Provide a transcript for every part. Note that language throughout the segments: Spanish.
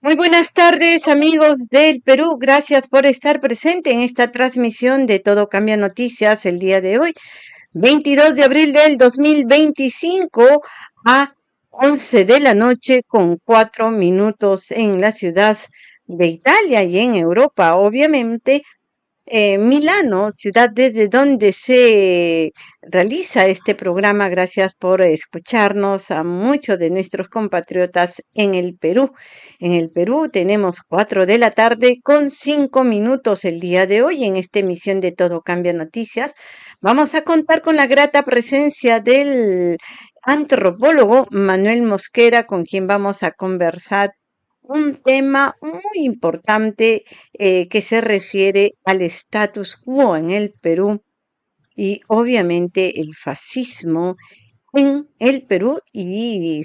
Muy buenas tardes, amigos del Perú. Gracias por estar presente en esta transmisión de Todo Cambia Noticias el día de hoy, 22 de abril del 2025 a 11 de la noche con 4 minutos en la ciudad de Italia y en Europa. Obviamente, Milano, ciudad desde donde se realiza este programa. Gracias por escucharnos a muchos de nuestros compatriotas en el Perú. En el Perú tenemos 4 de la tarde con 5 minutos el día de hoy en esta emisión de Todo Cambia Noticias. Vamos a contar con la grata presencia del antropólogo Manuel Mosquera, con quien vamos a conversar un tema muy importante que se refiere al status quo en el Perú y obviamente el fascismo en el Perú y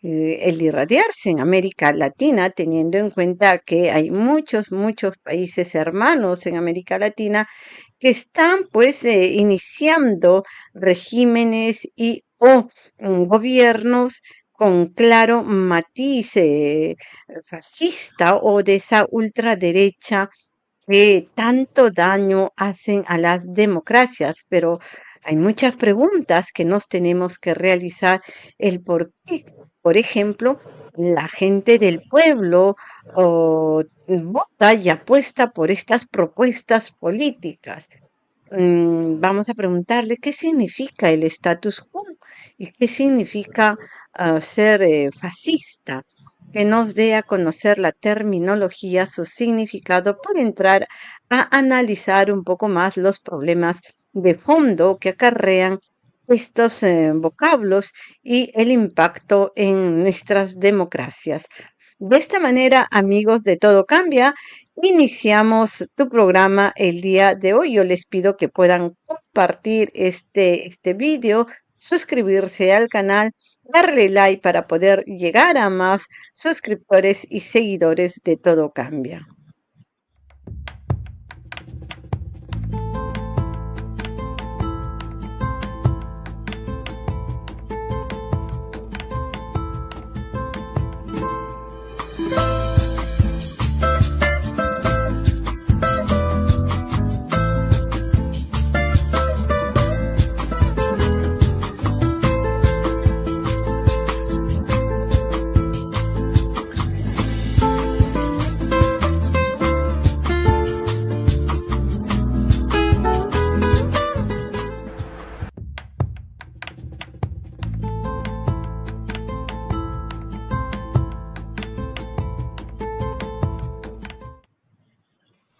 el irradiarse en América Latina, teniendo en cuenta que hay muchos países hermanos en América Latina que están pues iniciando regímenes y o gobiernos con claro matiz fascista o de esa ultraderecha que tanto daño hacen a las democracias, pero hay muchas preguntas que nos tenemos que realizar el por qué. Por ejemplo, la gente del pueblo vota y apuesta por estas propuestas políticas. Vamos a preguntarle qué significa el status quo y qué significa ser fascista, que nos dé a conocer la terminología, su significado, para entrar a analizar un poco más los problemas de fondo que acarrean estos vocablos y el impacto en nuestras democracias. De esta manera, amigos de Todo Cambia, iniciamos tu programa el día de hoy. Yo les pido que puedan compartir este vídeo, suscribirse al canal, darle like para poder llegar a más suscriptores y seguidores de Todo Cambia.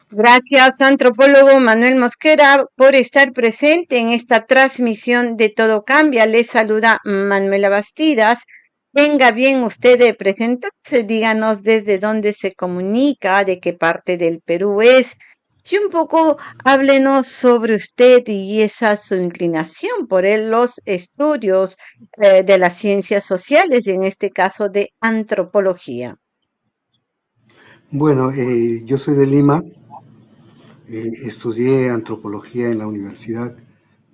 Gracias, antropólogo Manuel Mosquera, por estar presente en esta transmisión de Todo Cambia. Les saluda Manuela Bastidas. Venga bien usted de presentarse, díganos desde dónde se comunica, de qué parte del Perú es, y un poco háblenos sobre usted y esa su inclinación por los estudios de las ciencias sociales y en este caso de antropología. Bueno, yo soy de Lima, estudié antropología en la Universidad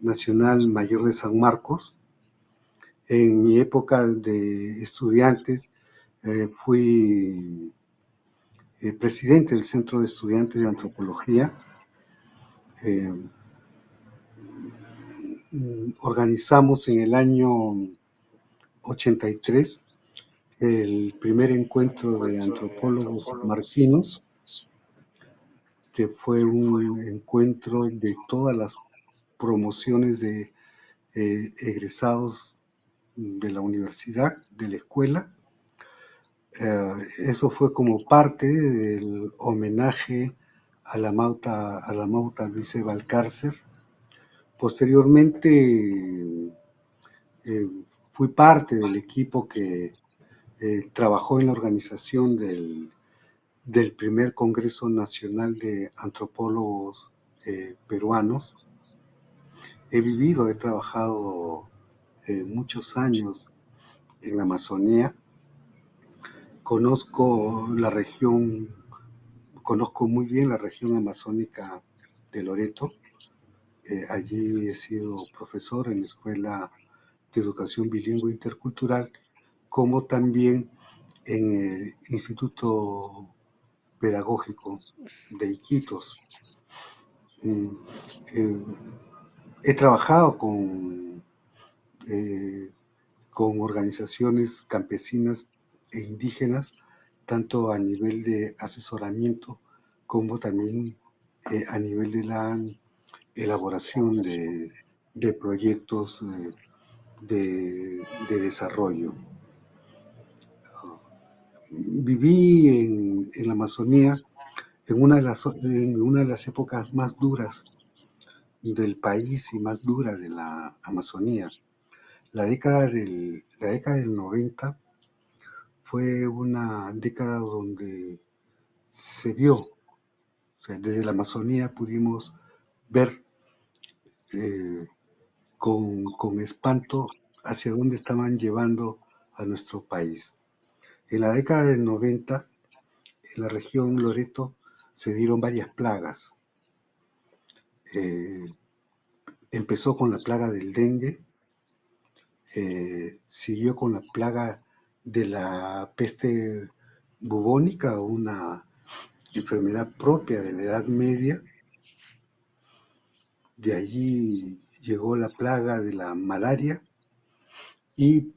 Nacional Mayor de San Marcos. En mi época de estudiantes fui presidente del Centro de Estudiantes de Antropología. Eh, Organizamos en el año 83 el primer encuentro de antropólogos sanmarquinos, que fue un encuentro de todas las promociones de egresados de la universidad, de la escuela. Eso fue como parte del homenaje a la Mauta Luis Valcárcer. Posteriormente eh, fui parte del equipo que trabajó en la organización del primer Congreso Nacional de Antropólogos Peruanos. He trabajado muchos años en la Amazonía. Conozco muy bien la región amazónica de Loreto. Allí he sido profesor en la Escuela de Educación Bilingüe Intercultural, como también en el Instituto Pedagógico de Iquitos. Eh, He trabajado eh, con organizaciones campesinas e indígenas, tanto a nivel de asesoramiento como también a nivel de la elaboración de proyectos de desarrollo. Viví en la Amazonía en una de las épocas más duras del país y más dura de la Amazonía. La década del 90 fue una década donde se vio, o sea, desde la Amazonía pudimos ver con espanto hacia dónde estaban llevando a nuestro país. En la década del 90, en la región Loreto se dieron varias plagas. Eh, Empezó con la plaga del dengue, siguió con la plaga de la peste bubónica, una enfermedad propia de la Edad Media. De allí llegó la plaga de la malaria y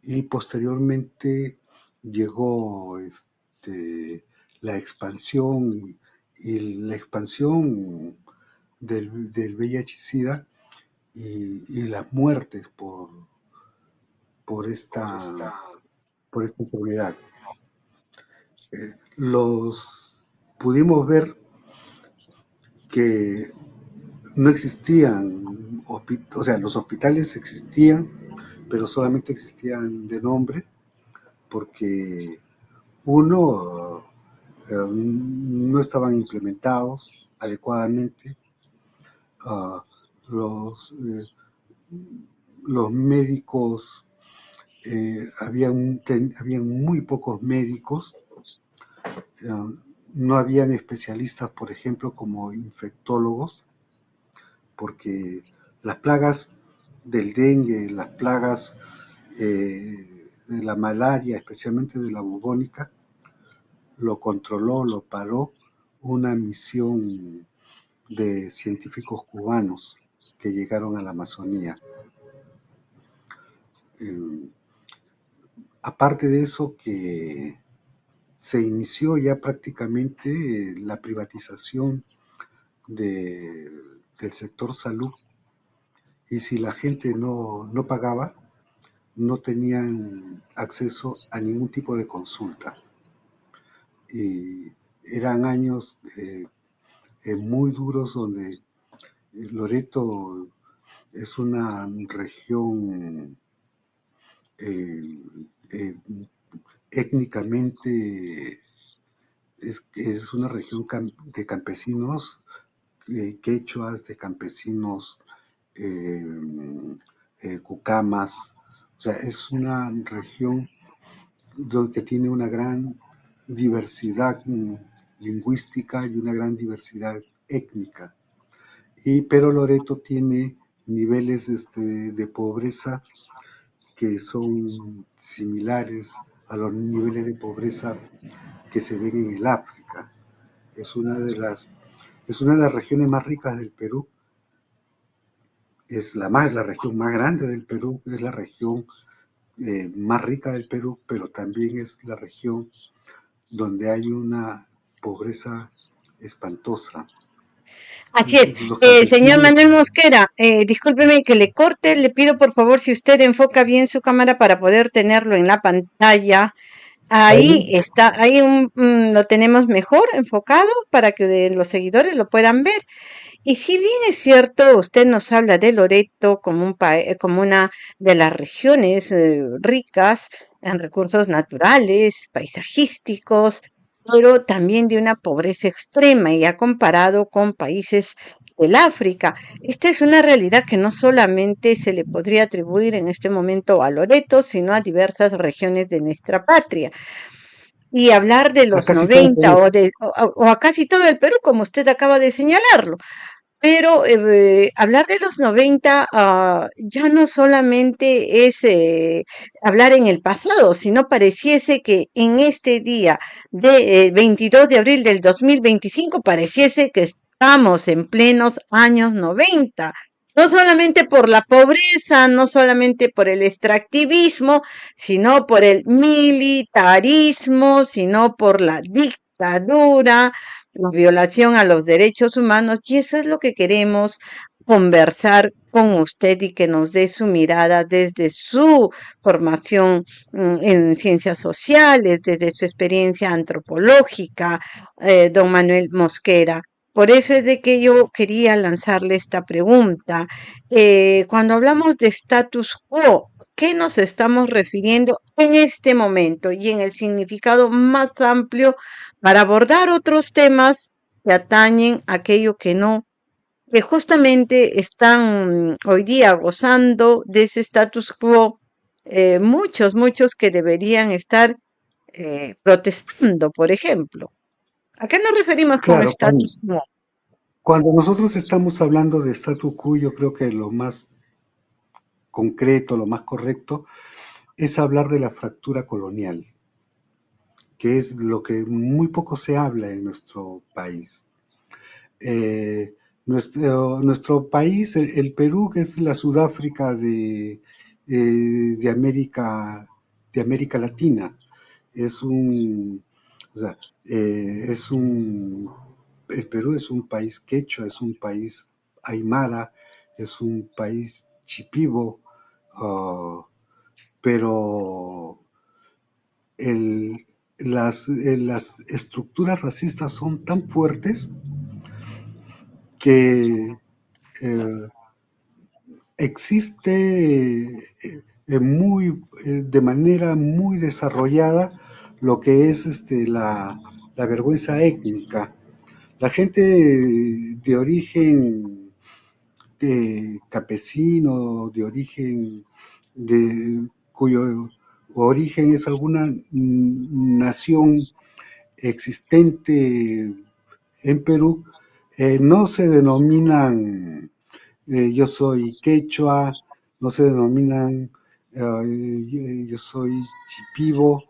y posteriormente llegó la expansión y la expansión del VIH-Sida y las muertes por esta, por esta enfermedad. Los pudimos ver que no existían, o sea, los hospitales existían, pero solamente existían de nombre, porque uno, no estaban implementados adecuadamente, uh, los, los médicos, habían muy pocos médicos, no habían especialistas, por ejemplo, como infectólogos, porque las plagas del dengue, las plagas de la malaria, especialmente de la bubónica, lo controló, lo paró una misión de científicos cubanos que llegaron a la Amazonía. Aparte de eso, que se inició ya prácticamente la privatización del sector salud, y si la gente no pagaba, no tenían acceso a ningún tipo de consulta. Y eran años muy duros donde Loreto es una región étnicamente, es una región de campesinos, quechuas, de campesinos cucamas, o sea, es una región que tiene una gran diversidad lingüística y una gran diversidad étnica. Pero Loreto tiene niveles de pobreza que son similares a los niveles de pobreza que se ven en el África. Es una de las, es una de las regiones más ricas del Perú, es la región más grande del Perú, es la región más rica del Perú, pero también es la región donde hay una pobreza espantosa. Así es. Los Señor campesinos, Manuel Mosquera, discúlpeme que le corte, le pido por favor si usted enfoca bien su cámara para poder tenerlo en la pantalla. Ahí ahí, está, lo tenemos mejor enfocado para que los seguidores lo puedan ver. Y si bien es cierto, usted nos habla de Loreto como como una de las regiones ricas en recursos naturales, paisajísticos, pero también de una pobreza extrema y ha comparado con países del África. Esta es una realidad que no solamente se le podría atribuir en este momento a Loreto, sino a diversas regiones de nuestra patria. Y hablar de a los casi todo el 90 Perú. o a casi todo el Perú, como usted acaba de señalarlo. Pero hablar de los 90 ya no solamente es hablar en el pasado, sino pareciese que en este día de 22 de abril del 2025 pareciese que estamos en plenos años 90. No solamente por la pobreza, no solamente por el extractivismo, sino por el militarismo, sino por la dictadura, la violación a los derechos humanos, y eso es lo que queremos conversar con usted y que nos dé su mirada desde su formación en ciencias sociales, desde su experiencia antropológica, don Manuel Mosquera. Por eso es de que yo quería lanzarle esta pregunta. Cuando hablamos de status quo, ¿qué nos estamos refiriendo en este momento y en el significado más amplio para abordar otros temas que atañen a aquello que no, que justamente están hoy día gozando de ese status quo, muchos que deberían estar protestando, por ejemplo? ¿A qué nos referimos con Claro, status quo? cuando nosotros estamos hablando de statu quo, yo creo que lo más concreto, lo más correcto, es hablar de la fractura colonial, que es lo que muy poco se habla en nuestro país. Nuestro país, el Perú, que es la Sudáfrica de América Latina, es un, o sea, es un, el Perú es un país quechua, es un país aymara, es un país chipivo, uh, pero las estructuras racistas son tan fuertes que eh, existe de manera muy desarrollada lo que es la vergüenza étnica. La gente de origen campesino, de origen cuyo origen es alguna nación existente en Perú, no se denominan yo soy quechua, no se denominan yo soy chipivo,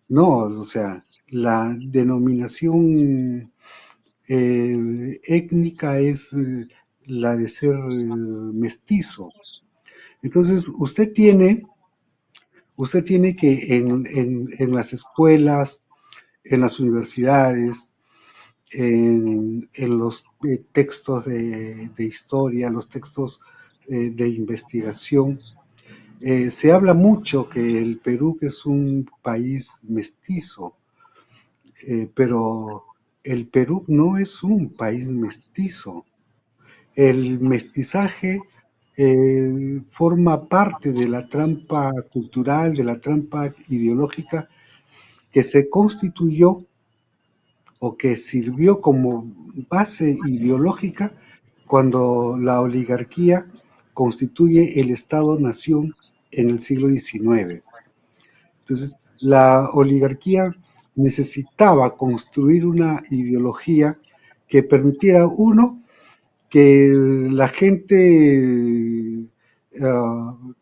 no, o sea, la denominación étnica es la de ser mestizo. Entonces, usted tiene que en las escuelas, en las universidades, en los textos de historia, los textos de investigación, se habla mucho que el Perú que es un país mestizo, pero el Perú no es un país mestizo. El mestizaje forma parte de la trampa cultural, de la trampa ideológica que se constituyó o que sirvió como base ideológica cuando la oligarquía constituye el Estado-nación en el siglo XIX. Entonces, la oligarquía necesitaba construir una ideología que permitiera, uno, que la gente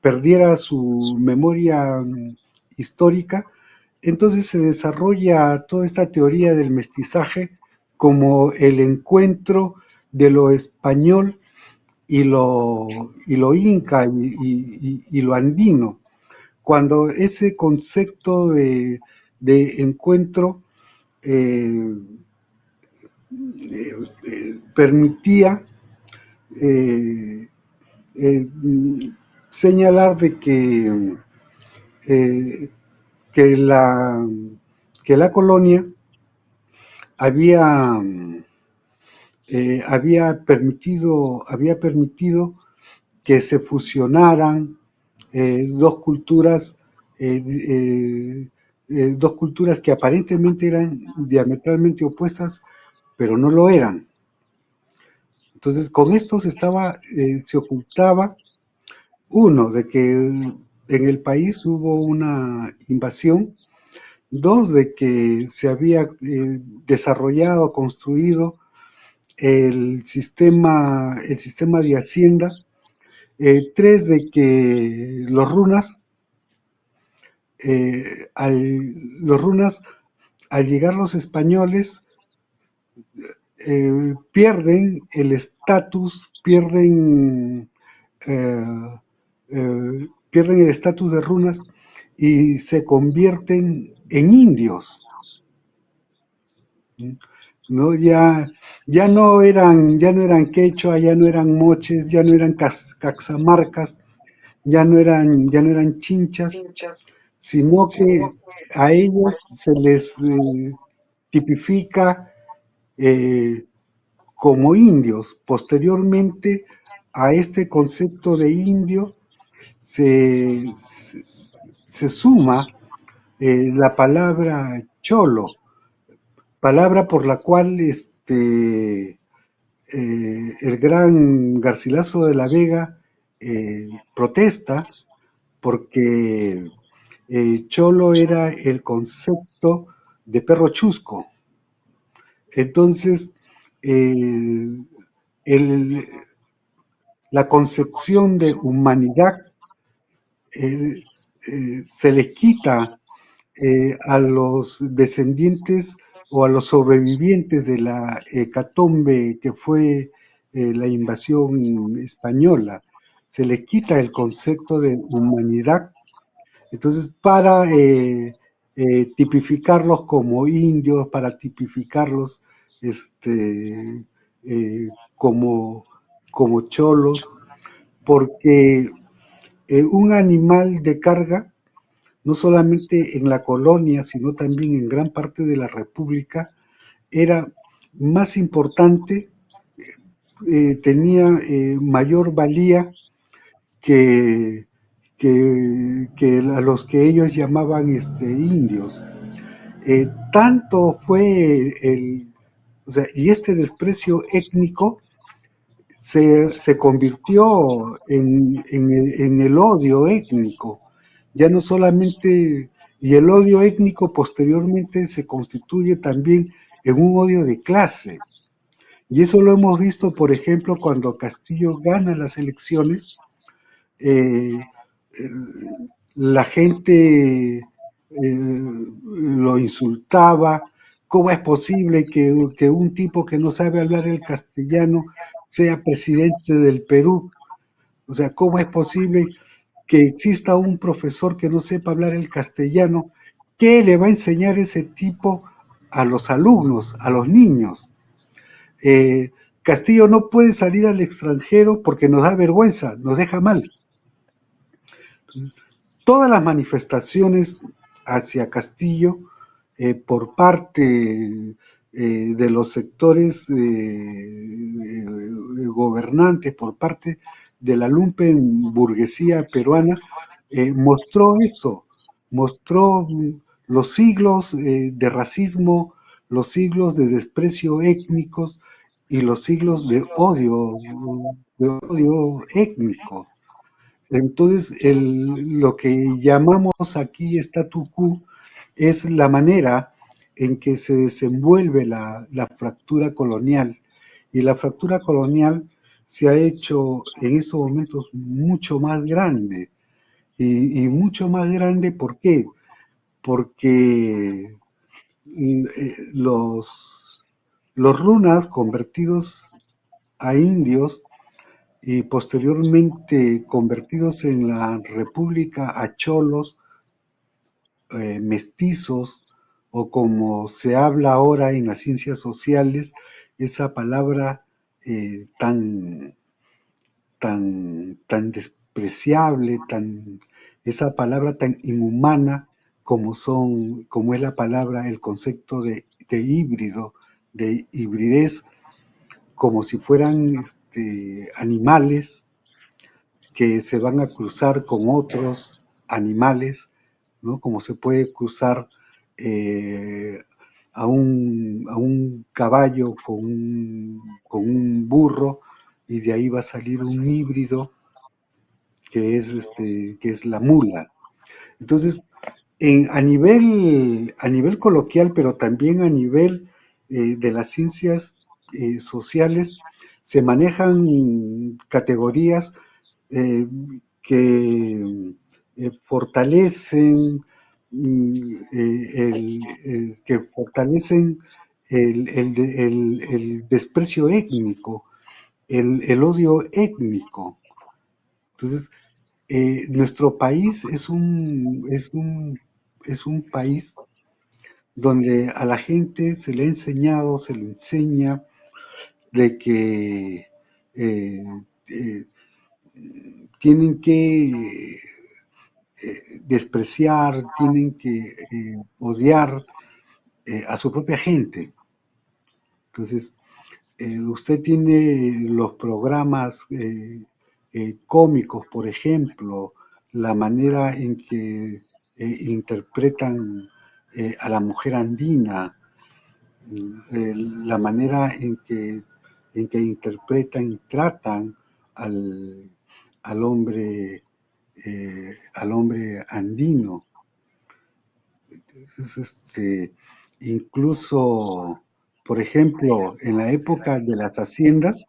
perdiera su memoria histórica, entonces se desarrolla toda esta teoría del mestizaje como el encuentro de lo español y lo inca y lo andino, cuando ese concepto de encuentro eh, permitía eh, eh, señalar de eh, que, la, que la colonia había, había permitido que se fusionaran dos dos culturas que aparentemente eran diametralmente opuestas, pero no lo eran. Entonces, con esto se ocultaba, uno, de que en el país hubo una invasión, dos, de que se había desarrollado, construido el sistema de Hacienda. Tres, de que eh, los runas, al llegar los españoles, pierden el estatus, eh, pierden el estatus de runas y se convierten en indios, ¿no? Ya no eran quechua, ya no eran moches, ya no eran caxamarcas, ya no eran chinchas, sino que a ellos se les tipifica eh, como indios. Posteriormente a este concepto de indio se, se, se suma la palabra cholo, palabra por la cual el gran Garcilaso de la Vega protesta, porque cholo era el concepto de perro chusco. Entonces, eh, el, la concepción de humanidad eh, se les quita a los descendientes o a los sobrevivientes de la hecatombe que fue la invasión española. Se les quita el concepto de humanidad. Entonces, para tipificarlos como indios, para tipificarlos como, como cholos, porque un animal de carga, no solamente en la colonia, sino también en gran parte de la República, era más importante, tenía mayor valía que, que a los que ellos llamaban indios. Tanto fue o sea, y este desprecio étnico se convirtió en el odio étnico. Ya no solamente, y el odio étnico posteriormente se constituye también en un odio de clase. Y eso lo hemos visto, por ejemplo, cuando Castillo gana las elecciones, eh, eh, la gente lo insultaba. ¿Cómo es posible que un tipo que no sabe hablar el castellano sea presidente del Perú? O sea, ¿cómo es posible que exista un profesor que no sepa hablar el castellano? ¿Qué le va a enseñar ese tipo a los alumnos, a los niños? Eh, Castillo no puede salir al extranjero porque nos da vergüenza, nos deja mal. Todas las manifestaciones hacia Castillo por parte de los sectores gobernantes, por parte de la lumpen burguesía peruana, mostró eso, mostró los siglos de racismo, los siglos de desprecio étnicos y los siglos de odio étnico. Entonces, lo que llamamos aquí statu quo es la manera en que se desenvuelve la fractura colonial. Y la fractura colonial se ha hecho en estos momentos mucho más grande. Y mucho más grande, ¿por qué? Porque los runas convertidos a indios y posteriormente convertidos en la República a cholos, mestizos, o como se habla ahora en las ciencias sociales, esa palabra tan, tan despreciable, esa palabra tan inhumana como es la palabra, el concepto de híbrido, de hibridez, como si fueran animales que se van a cruzar con otros animales, ¿no? Como se puede cruzar eh, a un caballo con un burro, y de ahí va a salir un híbrido que es la mula. Entonces, a nivel coloquial, pero también a nivel de las ciencias sociales se manejan categorías eh, que fortalecen que fortalecen el desprecio étnico, el odio étnico. Entonces, nuestro país es un país donde a la gente se le ha enseñado, se le enseña de que eh, tienen que despreciar, tienen que odiar a su propia gente. Entonces, usted tiene los programas cómicos, por ejemplo, la manera en que interpretan a la mujer andina, la manera en que interpretan y tratan al, al hombre andino. Entonces, incluso, por ejemplo, en la época de las haciendas,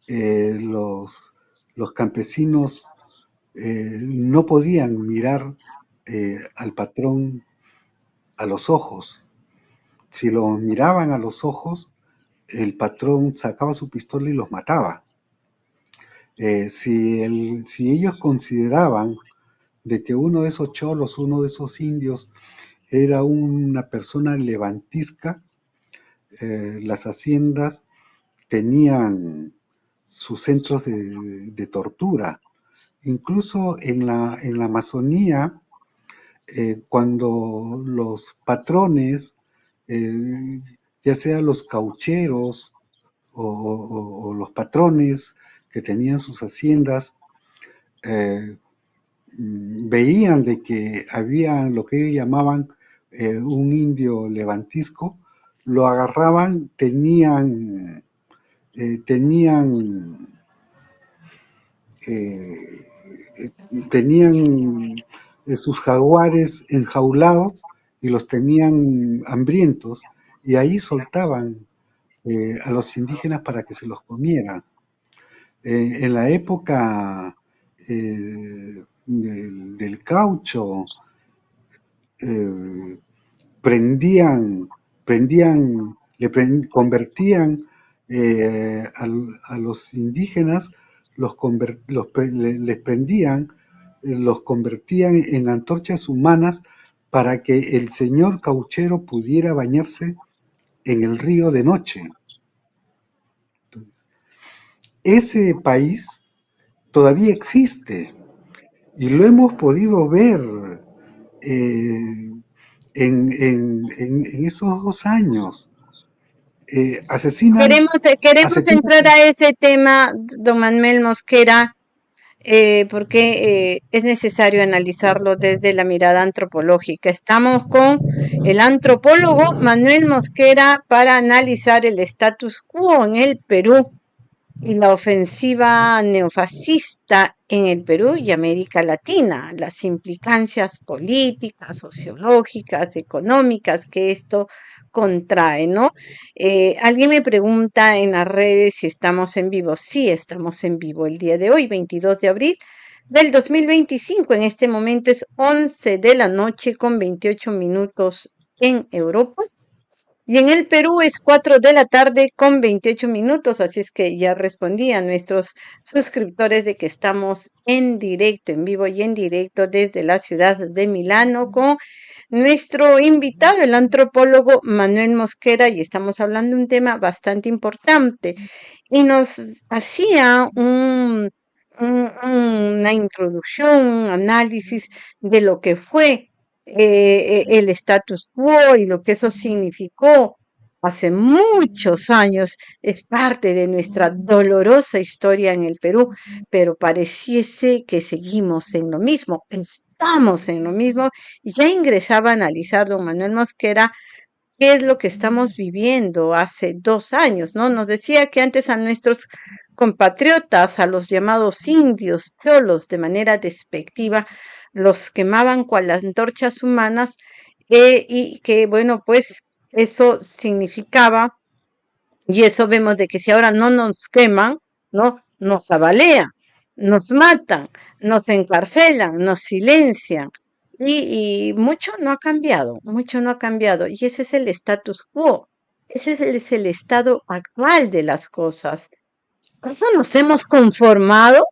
eh, los, los campesinos no podían mirar al patrón a los ojos. Si los miraban a los ojos, el patrón sacaba su pistola y los mataba. Si ellos consideraban de que uno de esos cholos, uno de esos indios, era una persona levantisca, las haciendas tenían sus centros de tortura. Incluso en la Amazonía, cuando los patrones, eh, ya sea los caucheros o los patrones que tenían sus haciendas, eh, veían de que había lo que ellos llamaban un indio levantisco, lo agarraban, tenían eh, tenían sus jaguares enjaulados y los tenían hambrientos y ahí soltaban a los indígenas para que se los comieran. En la época del caucho, eh, prendían, convertían a los indígenas, les prendían, los convertían en antorchas humanas para que el señor cauchero pudiera bañarse en el río de noche. Entonces, ese país todavía existe y lo hemos podido ver eh, en esos 2 años. Asesinan, Queremos asesinan, entrar a ese tema, don Manuel Mosquera, porque es necesario analizarlo desde la mirada antropológica. Estamos con el antropólogo Manuel Mosquera para analizar el status quo en el Perú y la ofensiva neofascista en el Perú y América Latina, las implicancias políticas, sociológicas, económicas que esto contrae, ¿no? Alguien me pregunta en las redes si estamos en vivo. Sí, estamos en vivo el día de hoy, 22 de abril del 2025. En este momento es 11 de la noche con 28 minutos en Europa. Y en el Perú es 4 de la tarde con 28 minutos, así es que ya respondí a nuestros suscriptores de que estamos en directo, en vivo y en directo desde la ciudad de Milano con nuestro invitado, el antropólogo Manuel Mosquera, y estamos hablando de un tema bastante importante. Y nos hacía una introducción, un análisis de lo que fue el status quo y lo que eso significó hace muchos años. Es parte de nuestra dolorosa historia en el Perú, pero pareciese que seguimos en lo mismo, estamos en lo mismo. Ya ingresaba a analizar don Manuel Mosquera qué es lo que estamos viviendo hace 2 años, ¿no? Nos decía que antes a nuestros compatriotas, a los llamados indios, cholos, de manera despectiva, los quemaban cual antorchas humanas, y que, bueno, pues eso significaba Y eso vemos de que si ahora no nos queman, ¿no? Nos abalean, nos matan, nos encarcelan, nos silencian. Y mucho no ha cambiado, mucho no ha cambiado. Y ese es el status quo. Es el estado actual de las cosas. ¿Eso nos hemos conformado?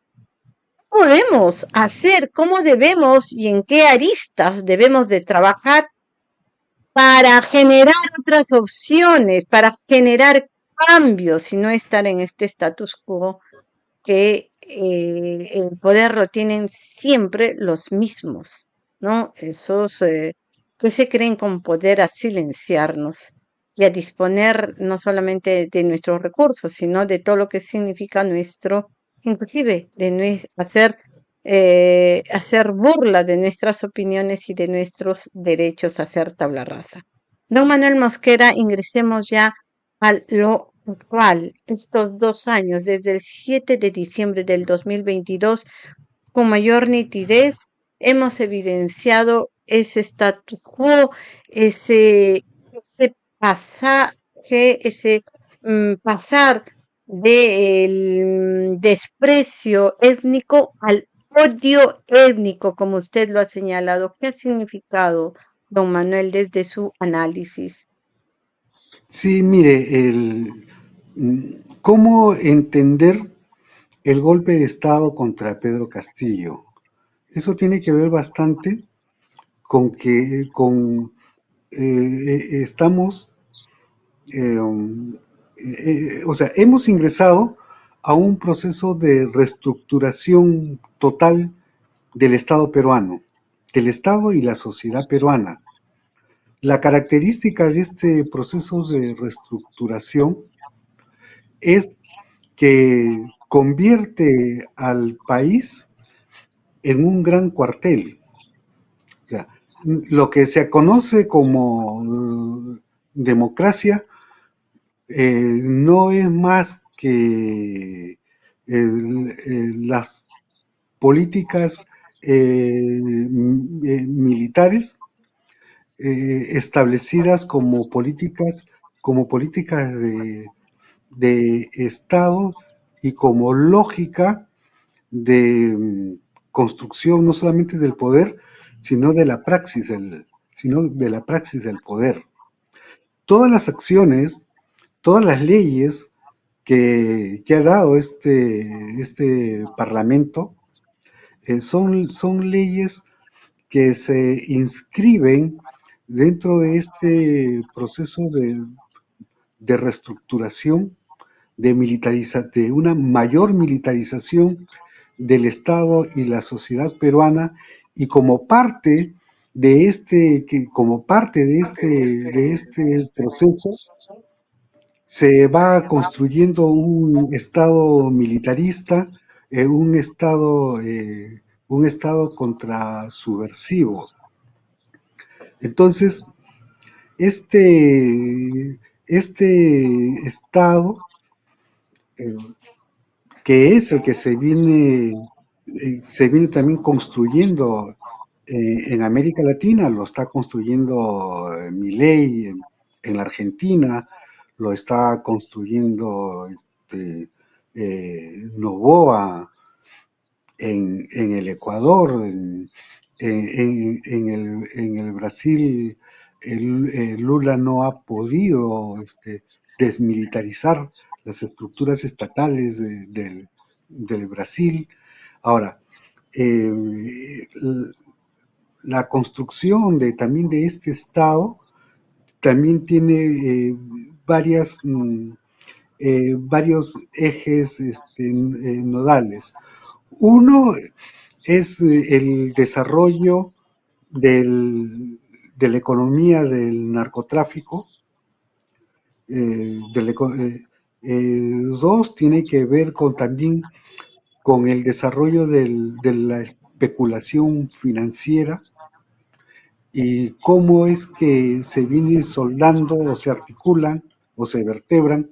Podemos hacer, cómo debemos y en qué aristas debemos de trabajar para generar otras opciones, para generar cambios y no estar en este status quo que el poder lo tienen siempre los mismos, ¿no? Esos que se creen con poder a silenciarnos y a disponer no solamente de nuestros recursos, sino de todo lo que significa nuestro, inclusive de hacer, hacer burla de nuestras opiniones y de nuestros derechos a hacer tabla rasa. Don Manuel Mosquera, ingresemos ya a lo actual, estos 2 años, desde el 7 de diciembre del 2022, con mayor nitidez, hemos evidenciado ese status quo, ese pasaje, ese pasar del desprecio étnico al odio étnico, como usted lo ha señalado. ¿Qué ha significado, don Manuel, desde su análisis? Sí, mire, ¿cómo entender el golpe de Estado contra Pedro Castillo? Eso tiene que ver bastante con que estamos, o sea, hemos ingresado a un proceso de reestructuración total del Estado peruano, del Estado y la sociedad peruana. La característica de este proceso de reestructuración es que convierte al país en un gran cuartel. O sea, lo que se conoce como democracia no es más que las políticas militares establecidas como políticas de Estado y como lógica de construcción no solamente del poder, sino de la praxis del poder. Todas las acciones, todas las leyes que ha dado este Parlamento son leyes que se inscriben dentro de este proceso de reestructuración, de una mayor militarización del Estado y la sociedad peruana, y como parte de este proceso, se va construyendo un Estado militarista, un Estado contrasubversivo. Entonces, este Estado, eh, que es el que se viene también construyendo en América Latina, lo está construyendo Milei en la Argentina, lo está construyendo Noboa en el Ecuador, en el Brasil, Lula no ha podido desmilitarizar las estructuras estatales del Brasil. Ahora, eh, la construcción también de este Estado también tiene varios ejes nodales. Uno es el desarrollo de la economía del narcotráfico. Dos, tiene que ver también con el desarrollo de la especulación financiera y cómo es que se viene soldando o se articulan o se vertebran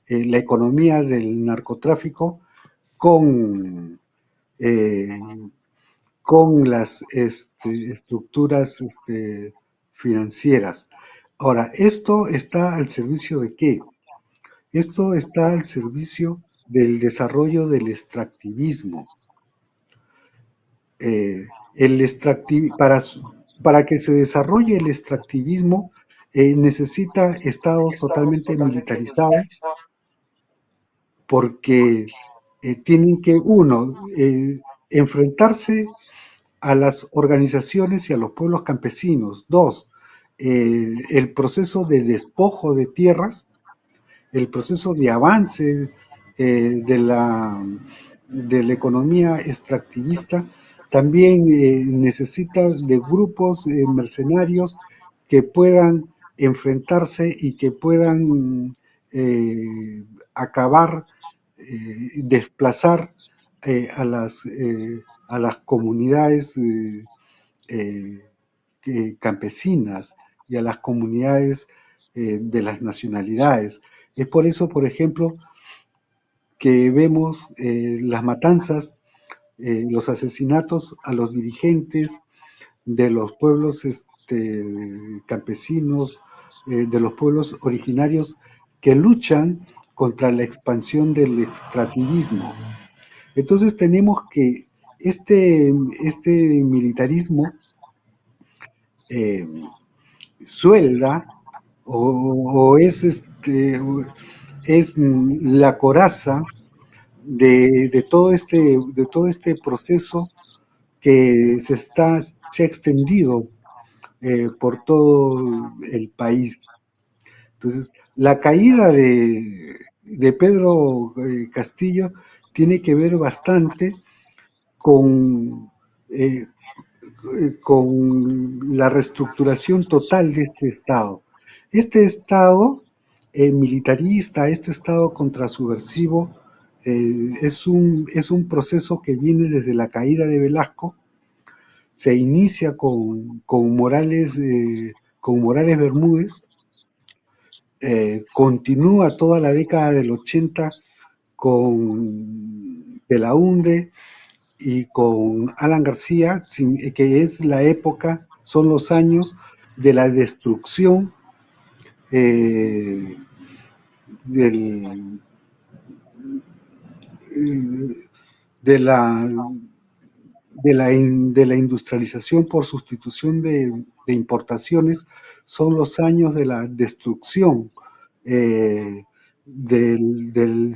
la economía del narcotráfico con, eh, con las estructuras financieras. Ahora, ¿esto está al servicio de qué? Esto está al servicio del desarrollo del extractivismo. Para que se desarrolle el extractivismo necesita estados totalmente militarizados porque tienen que, uno, enfrentarse a las organizaciones y a los pueblos campesinos. Dos, el proceso de despojo de tierras, el proceso de avance de la economía extractivista también necesita de grupos mercenarios que puedan enfrentarse y que puedan acabar, desplazar a las comunidades eh, campesinas y a las comunidades de las nacionalidades. Es por eso, por ejemplo, que vemos las matanzas, los asesinatos a los dirigentes de los pueblos campesinos, de los pueblos originarios que luchan contra la expansión del extractivismo. Entonces tenemos que este militarismo eh, suelda o es, es la coraza de todo este proceso que se ha extendido por todo el país. Entonces, la caída de Pedro Castillo tiene que ver bastante con, eh, con la reestructuración total de este Estado. Este Estado militarista, este Estado contrasubversivo, es un proceso que viene desde la caída de Velasco, se inicia con Morales Bermúdez, continúa toda la década del 80 con Belaúnde y con Alan García, que es la época, son los años de la destrucción eh, del, eh, de, la, de la industrialización por sustitución de importaciones, son los años de la destrucción eh, del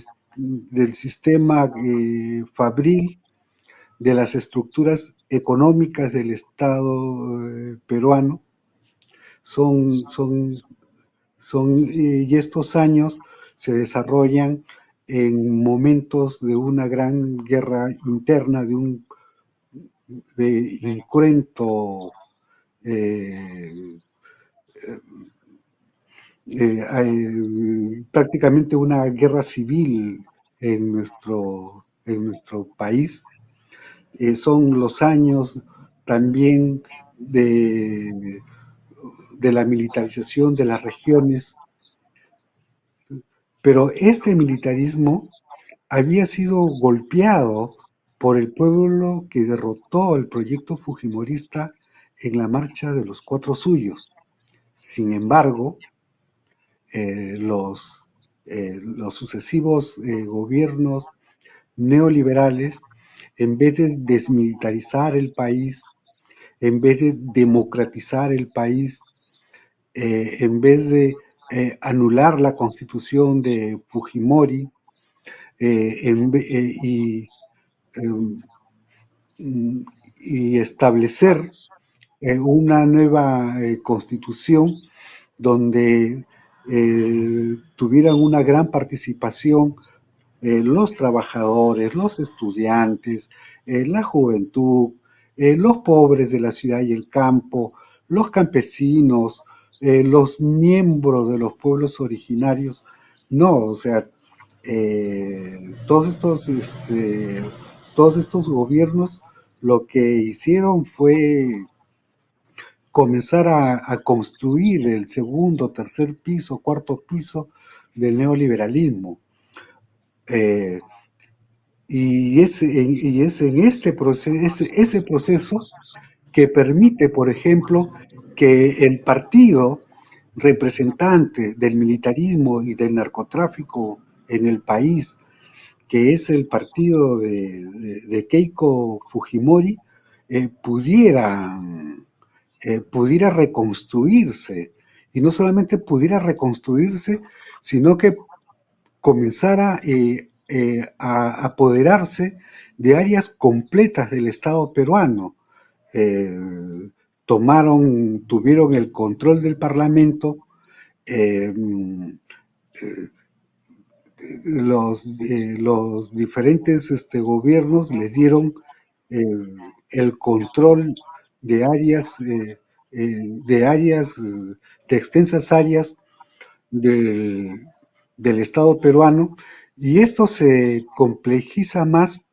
sistema fabril, de las estructuras económicas del Estado peruano. Son, son, y estos años se desarrollan en momentos de una gran guerra interna, de incruento prácticamente una guerra civil en nuestro país. Son los años también de la militarización de las regiones, pero este militarismo había sido golpeado por el pueblo que derrotó el proyecto fujimorista en la marcha de los Cuatro Suyos. Sin embargo, los sucesivos gobiernos neoliberales, en vez de desmilitarizar el país, en vez de democratizar el país, en vez de anular la constitución de Fujimori em, y establecer una nueva constitución donde tuvieran una gran participación los trabajadores, los estudiantes, la juventud, los pobres de la ciudad y el campo, los campesinos, los miembros de los pueblos originarios. No, o sea, todos todos estos gobiernos lo que hicieron fue comenzar a construir el segundo, tercer piso, cuarto piso del neoliberalismo. Eh, y es en este proceso, ese proceso que permite, por ejemplo, que el partido representante del militarismo y del narcotráfico en el país, que es el partido de Keiko Fujimori, pudiera, pudiera reconstruirse. Y no solamente pudiera reconstruirse, sino que comenzara a apoderarse de áreas completas del Estado peruano. Eh, tuvieron el control del Parlamento, eh, los diferentes gobiernos les dieron eh, el control de áreas, de extensas áreas del, del Estado peruano, y esto se complejiza más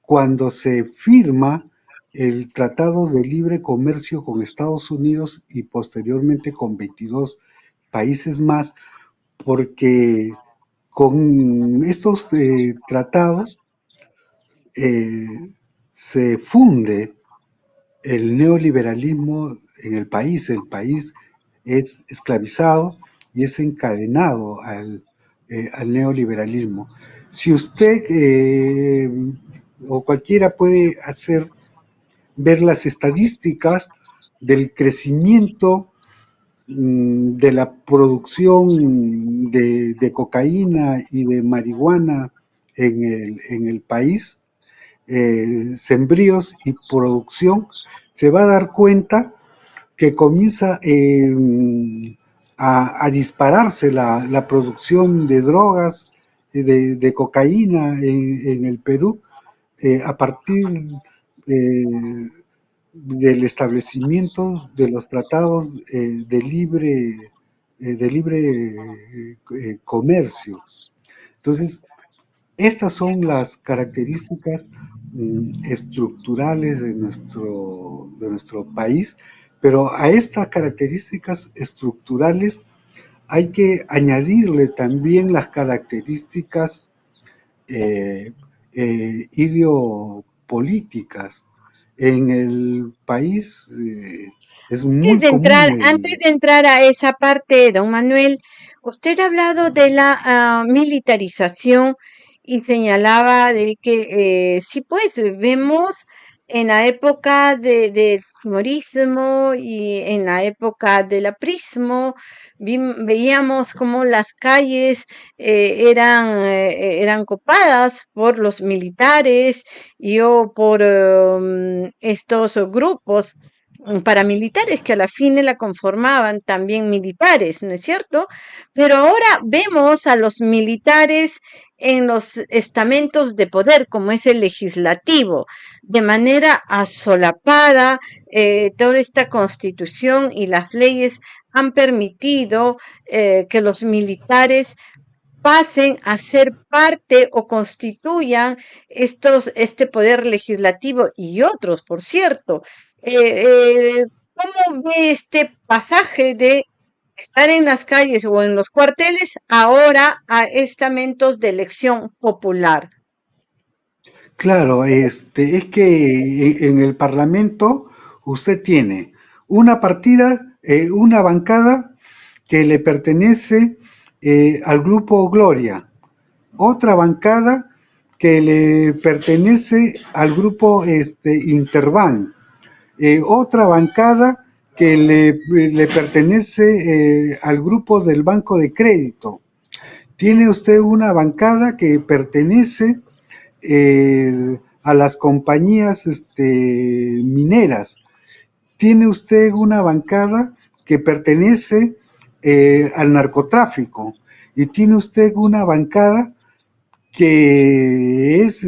cuando se firma el Tratado de Libre Comercio con Estados Unidos y posteriormente con 22 países más, porque con estos tratados eh, se funde el neoliberalismo en el país es esclavizado y es encadenado al neoliberalismo. Si usted o cualquiera puede ver las estadísticas del crecimiento de la producción de cocaína y de marihuana en el país, sembríos y producción, se va a dar cuenta que comienza a dispararse la producción de drogas, de cocaína en el Perú, a partir eh, del establecimiento de los tratados de libre comercio. Entonces, estas son las características estructurales de nuestro país, pero a estas características estructurales hay que añadirle también las características eh, ideopolíticas. En el país es muy común Antes de entrar a esa parte, don Manuel, usted ha hablado de la militarización y señalaba de que sí, pues vemos en la época del fujimorismo y en la época del aprismo, veíamos cómo las calles eran copadas por los militares y o por estos grupos paramilitares que a la fin la conformaban también militares, ¿no es cierto? Pero ahora vemos a los militares en los estamentos de poder, como es el legislativo, de manera asolapada. Toda esta constitución y las leyes han permitido que los militares pasen a ser parte o constituyan este poder legislativo y otros, por cierto. ¿Cómo ve este pasaje de estar en las calles o en los cuarteles ahora a estamentos de elección popular? claro, es que en el Parlamento usted tiene una partida, una bancada que le pertenece al grupo Gloria, otra bancada que le pertenece al grupo Interban, otra bancada que le pertenece al grupo del Banco de Crédito. Tiene usted una bancada que pertenece a las compañías mineras. Tiene usted una bancada que pertenece al narcotráfico y tiene usted una bancada que es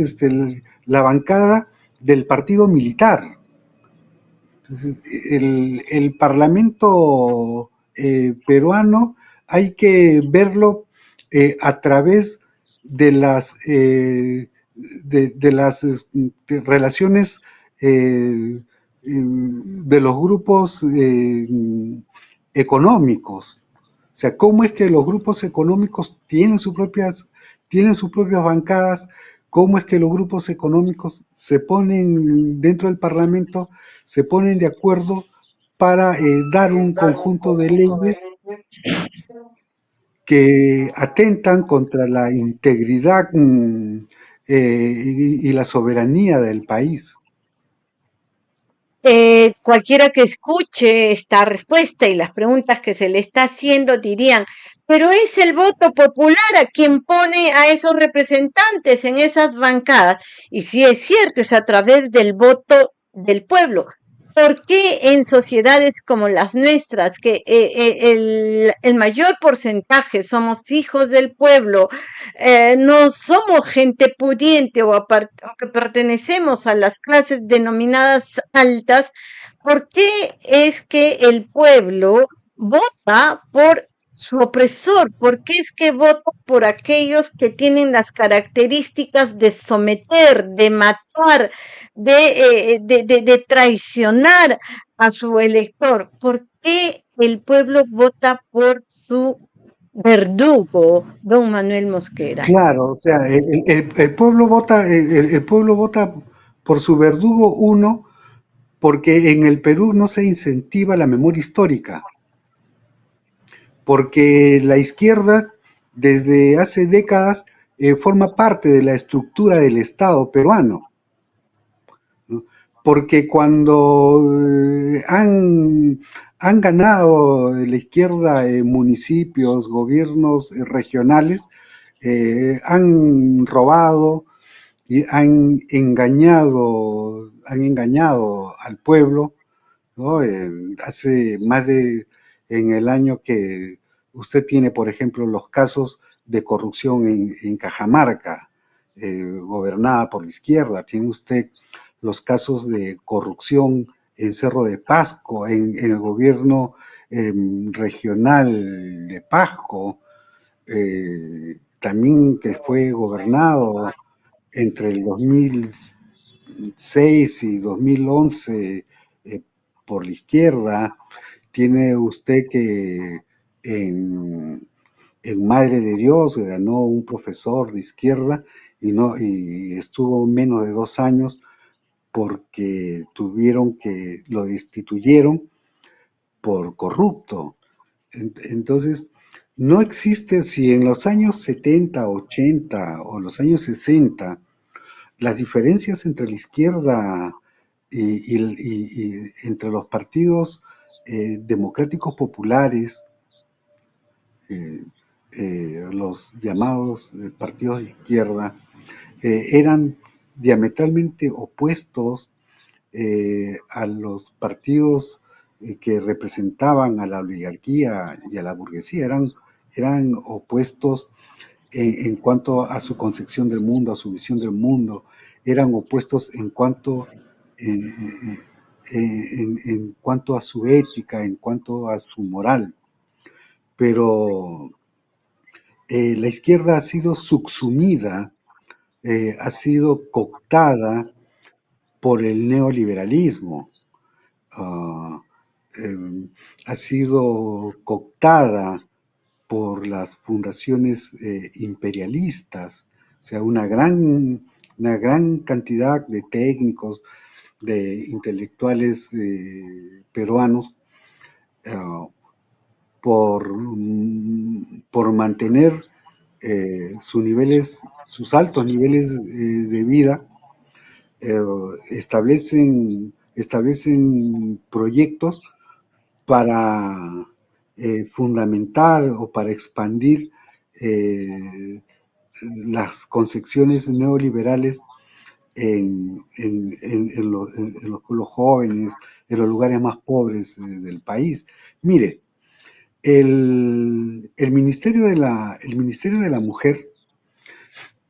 la bancada del partido militar. Entonces, el Parlamento peruano hay que verlo a través de las relaciones de los grupos económicos. O sea, cómo es que los grupos económicos tienen sus propias bancadas, cómo es que los grupos económicos se ponen dentro del Parlamento, se ponen de acuerdo para dar un conjunto de leyes que atentan contra la integridad y la soberanía del país. Cualquiera que escuche esta respuesta y las preguntas que se le está haciendo dirían, pero es el voto popular a quien pone a esos representantes en esas bancadas. Y si es cierto, es a través del voto del pueblo. ¿Por qué en sociedades como las nuestras, que el mayor porcentaje somos hijos del pueblo, no somos gente pudiente o que pertenecemos a las clases denominadas altas? ¿Por qué es que el pueblo vota por su opresor? ¿Por qué es que vota por aquellos que tienen las características de someter, de matar, de traicionar a su elector? ¿Por qué el pueblo vota por su verdugo, don Manuel Mosquera? Claro, o sea, el pueblo vota, el pueblo vota por su verdugo uno, porque en el Perú no se incentiva la memoria histórica, porque la izquierda desde hace décadas forma parte de la estructura del Estado peruano, ¿no? Porque cuando han ganado la izquierda municipios, gobiernos regionales, han robado y han engañado al pueblo, ¿no? Hace más de, en el año que usted tiene, por ejemplo, los casos de corrupción en Cajamarca, gobernada por la izquierda, tiene usted los casos de corrupción en Cerro de Pasco, en el gobierno regional de Pasco, también que fue gobernado entre el 2006 y 2011 eh, por la izquierda. Tiene usted que en Madre de Dios ganó un profesor de izquierda y estuvo menos de 2 años porque tuvieron que lo destituyeron por corrupto. Entonces, no existe, si en los años 70, 80 o los años 60 las diferencias entre la izquierda y entre los partidos democráticos populares, eh, los llamados partidos de izquierda, eran diametralmente opuestos a los partidos que representaban a la oligarquía y a la burguesía, eran opuestos en cuanto a su concepción del mundo, a su visión del mundo, eran opuestos en cuanto a su ética, en cuanto a su moral. Pero la izquierda ha sido subsumida, ha sido cooptada por el neoliberalismo, uh, eh, ha sido cooptada por las fundaciones imperialistas, o sea, una gran cantidad de técnicos, de intelectuales peruanos, uh, por mantener sus altos niveles de vida, eh, establecen proyectos para fundamentar o para expandir eh, las concepciones neoliberales en los pueblos jóvenes, en los lugares más pobres del país. Mire, el Ministerio de la Mujer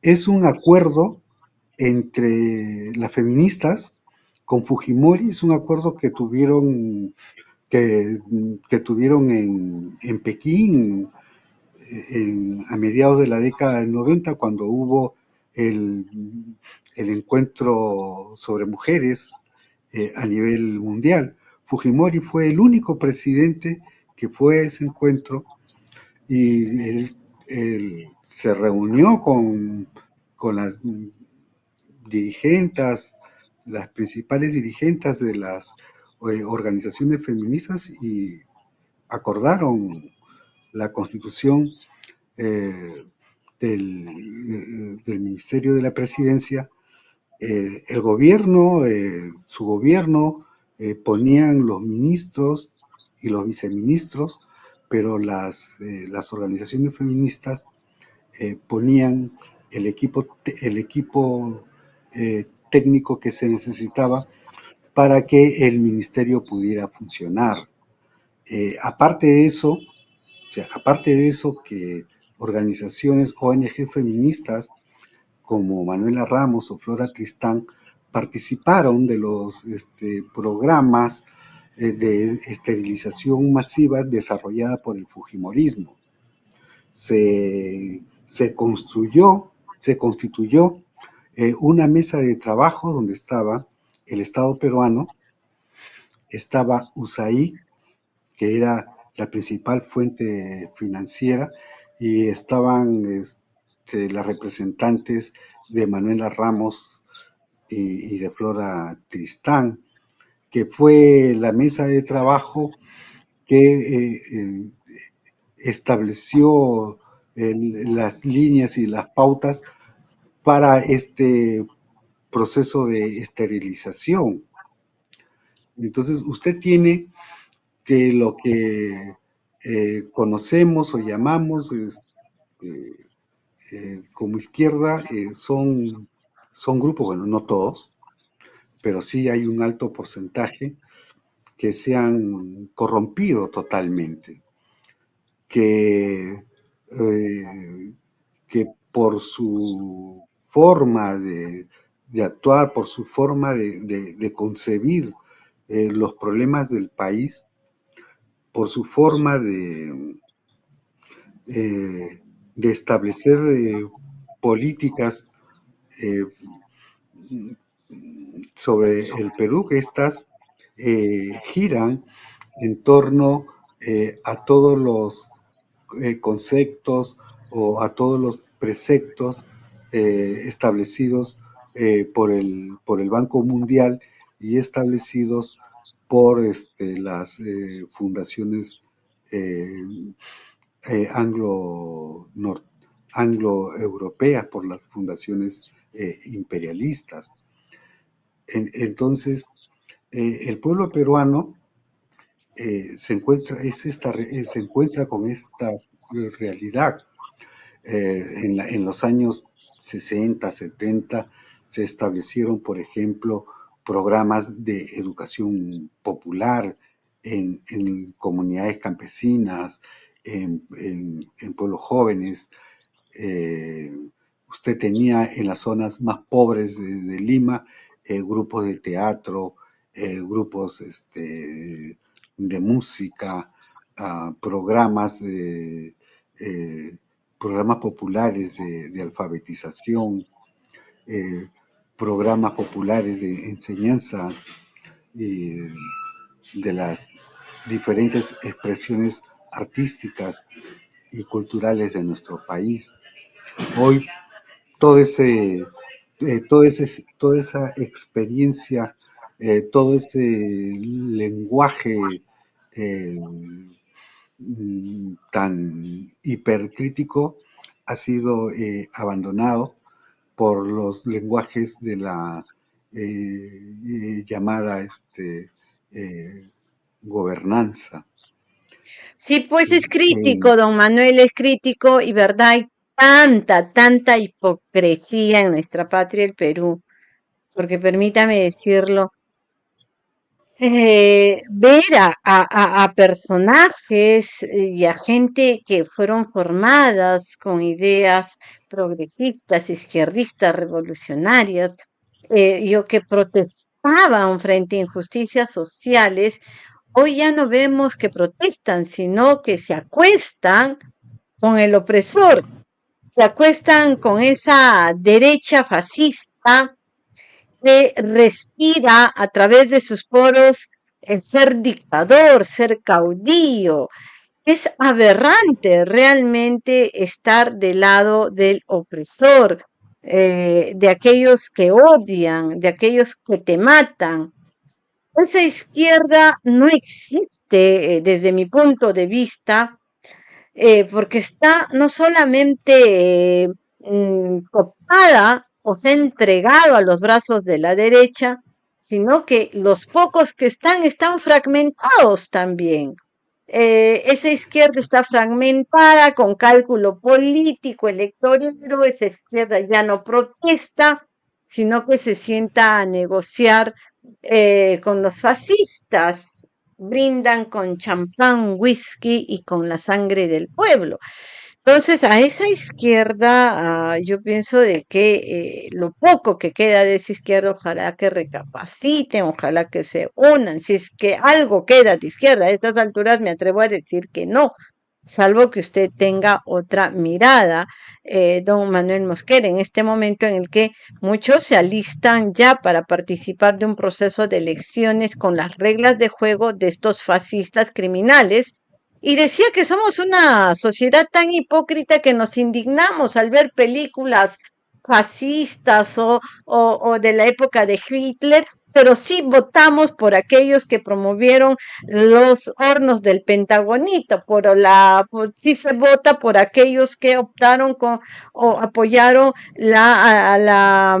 es un acuerdo entre las feministas con Fujimori, es un acuerdo que, que tuvieron en Pekín a mediados de la década del 90, cuando hubo el, el encuentro sobre mujeres a nivel mundial. Fujimori fue el único presidente que fue a ese encuentro y él se reunió con las dirigentes, las principales dirigentes de las organizaciones feministas y acordaron la constitución del Ministerio de la Presidencia, el gobierno, su gobierno, ponían los ministros y los viceministros, pero las organizaciones feministas ponían el equipo técnico que se necesitaba para que el ministerio pudiera funcionar. Aparte de eso, que organizaciones ONG feministas como Manuela Ramos o Flora Tristán participaron de los programas de esterilización masiva desarrollada por el Fujimorismo. Se constituyó una mesa de trabajo donde estaba el Estado peruano, estaba USAID, que era la principal fuente financiera, y estaban las representantes de Manuela Ramos y de Flora Tristán, que fue la mesa de trabajo que estableció las líneas y las pautas para este proceso de esterilización. Entonces, usted tiene que lo que conocemos o llamamos como izquierda son grupos, bueno, no todos, pero sí hay un alto porcentaje que se han corrompido totalmente, que, que por su forma de actuar, por su forma de concebir los problemas del país, por su forma de establecer políticas eh, sobre el Perú, que estas giran en torno a todos los conceptos o a todos los preceptos establecidos por el Banco Mundial y establecidos por las fundaciones eh, anglo-europeas, por las fundaciones imperialistas. Entonces, el pueblo peruano se encuentra con esta realidad. En los años 60, 70 se establecieron, por ejemplo, programas de educación popular en comunidades campesinas, en pueblos jóvenes. Eh, Usted tenía en las zonas más pobres de Lima grupos de teatro, grupos de música, programas eh, programas populares de alfabetización, eh, programas populares de enseñanza de las diferentes expresiones artísticas y culturales de nuestro país. Hoy todo ese, toda esa experiencia, todo ese lenguaje eh, tan hipercrítico ha sido abandonado por los lenguajes de la llamada gobernanza. Sí, pues es Eh, crítico, don Manuel es crítico y verdad, hay tanta hipocresía en nuestra patria, el Perú, porque permítame decirlo, ver a personajes y a gente que fueron formadas con ideas progresistas, izquierdistas, revolucionarias, yo que protestaban frente a injusticias sociales, hoy ya no vemos que protestan, sino que se acuestan con el opresor, se acuestan con esa derecha fascista que respira a través de sus poros el ser dictador, ser caudillo. Es aberrante realmente estar del lado del opresor, de aquellos que odian, de aquellos que te matan. Esa izquierda no existe desde mi punto de vista porque está no solamente cooptada o se ha entregado a los brazos de la derecha, sino que los pocos que están fragmentados también. Esa izquierda está fragmentada con cálculo político, electorero, esa izquierda ya no protesta, sino que se sienta a negociar con los fascistas, brindan con champán, whisky y con la sangre del pueblo. Entonces, a esa izquierda, yo pienso de que lo poco que queda de esa izquierda, ojalá que recapaciten, ojalá que se unan. Si es que algo queda de izquierda, a estas alturas me atrevo a decir que no, salvo que usted tenga otra mirada, don Manuel Mosquera, en este momento en el que muchos se alistan ya para participar de un proceso de elecciones con las reglas de juego de estos fascistas criminales. Y decía que somos una sociedad tan hipócrita que nos indignamos al ver películas fascistas o de la época de Hitler, pero sí votamos por aquellos que promovieron los hornos del Pentagonito, sí se vota por aquellos que optaron o apoyaron la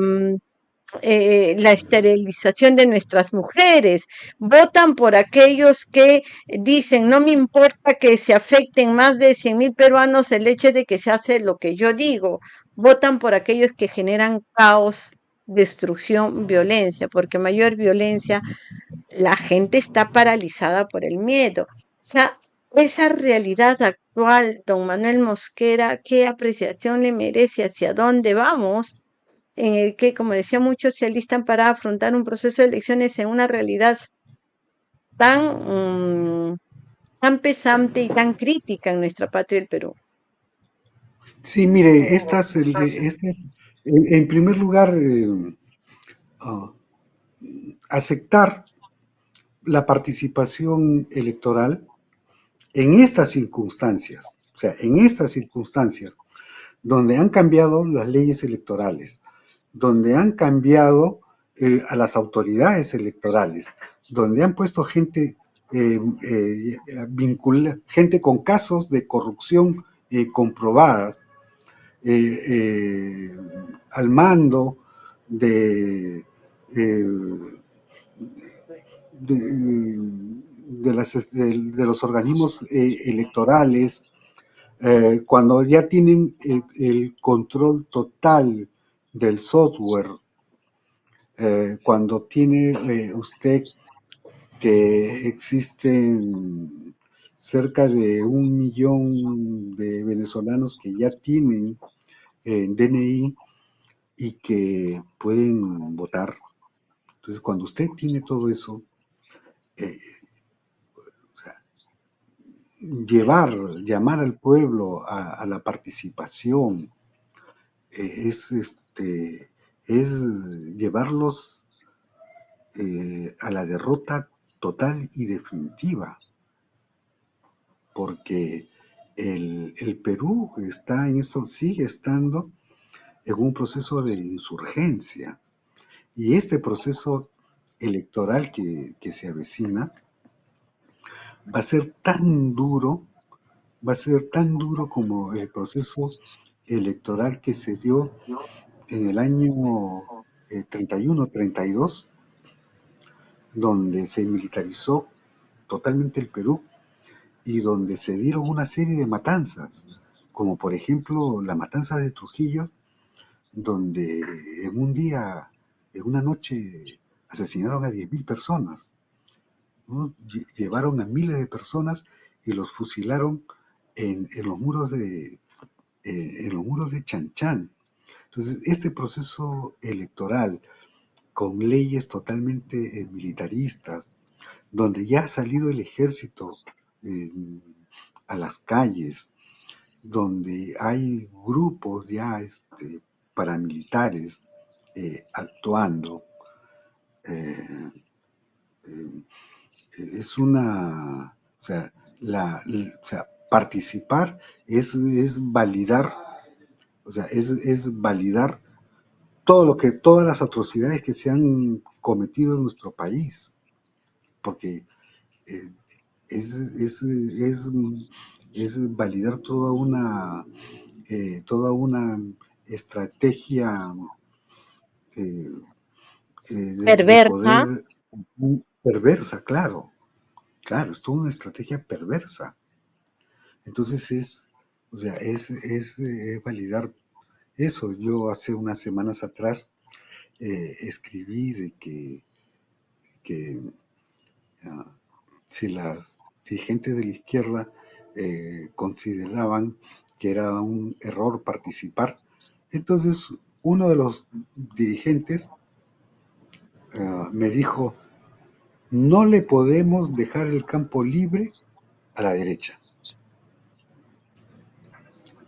esterilización de nuestras mujeres, votan por aquellos que dicen, no me importa que se afecten más de 100.000 peruanos el hecho de que se hace lo que yo digo, votan por aquellos que generan caos, destrucción, violencia, porque mayor violencia, la gente está paralizada por el miedo. O sea, esa realidad actual, don Manuel Mosquera, ¿qué apreciación le merece? ¿Hacia dónde vamos? En el que, como decía, muchos se alistan para afrontar un proceso de elecciones en una realidad tan, tan pesante y tan crítica en nuestra patria, el Perú. Sí, mire, en primer lugar, ah, aceptar la participación electoral en estas circunstancias, o sea, en estas circunstancias, donde han cambiado las leyes electorales, donde han cambiado a las autoridades electorales, donde han puesto gente con casos de corrupción comprobadas eh, al mando de, eh, de, de los organismos electorales, cuando ya tienen el control total del software, cuando tiene usted que existen cerca de 1 millón de venezolanos que ya tienen DNI y que pueden votar. Entonces, cuando usted tiene todo eso, eh, o sea, llamar al pueblo a la participación, es, es llevarlos a la derrota total y definitiva, porque el Perú está en eso, sigue estando en un proceso de insurgencia. Y este proceso electoral que se avecina va a ser tan duro, va a ser tan duro como el proceso electoral que se dio en el año 31-32, donde se militarizó totalmente el Perú y donde se dieron una serie de matanzas, como por ejemplo la matanza de Trujillo, donde en un día, en una noche, asesinaron a 10.000 personas, ¿no? Llevaron a miles de personas y los fusilaron en los muros en los muros de Chanchán. Entonces, este proceso electoral con leyes totalmente militaristas, donde ya ha salido el ejército eh, a las calles, donde hay grupos ya paramilitares actuando, eh, eh, es o sea, o sea, participar es validar, o sea, es validar todas las atrocidades que se han cometido en nuestro país, porque eh, es es validar toda una estrategia eh, de perversa. poder perversa, claro, claro, es toda una estrategia perversa. Entonces o sea, validar eso. Yo hace unas semanas atrás escribí de que ah, si las dirigentes de la izquierda consideraban que era un error participar, entonces uno de los dirigentes me dijo, no le podemos dejar el campo libre a la derecha,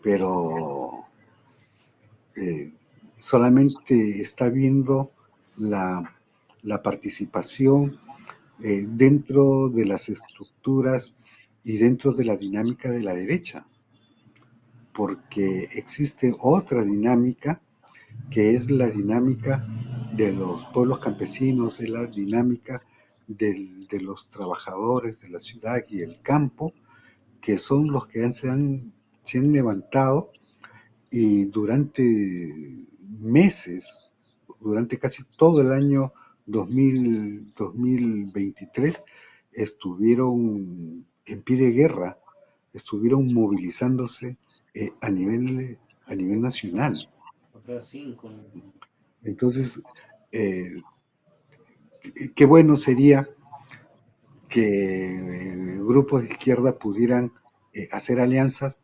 pero eh, solamente está viendo la, la participación dentro de las estructuras y dentro de la dinámica de la derecha, porque existe otra dinámica que es la dinámica de los pueblos campesinos, es la dinámica de los trabajadores de la ciudad y el campo, que son los que se han levantado y durante meses, durante casi todo el año 2023, estuvieron en pie de guerra, estuvieron movilizándose a nivel nacional. Entonces, eh, qué bueno sería que grupos de izquierda pudieran hacer alianzas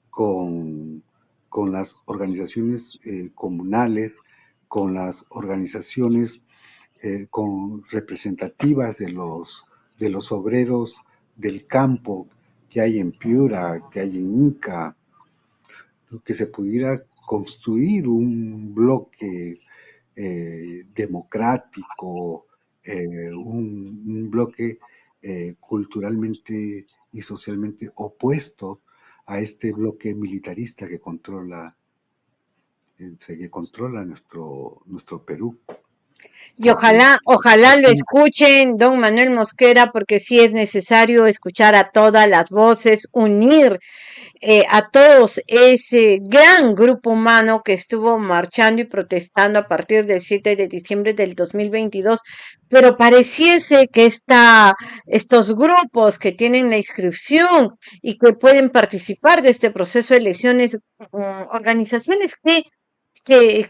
con, con las organizaciones comunales, con las organizaciones representativas de los obreros del campo que hay en Piura, que hay en Ica, que se pudiera construir un bloque democrático, un bloque culturalmente y socialmente opuesto a este bloque militarista que controla nuestro Perú. Y Porque ojalá lo aquí, escuchen, don Manuel Mosquera, porque sí es necesario escuchar a todas las voces, unir a todos ese gran grupo humano que estuvo marchando y protestando a partir del 7 de diciembre del 2022, pero pareciese que estos grupos que tienen la inscripción y que pueden participar de este proceso de elecciones, organizaciones que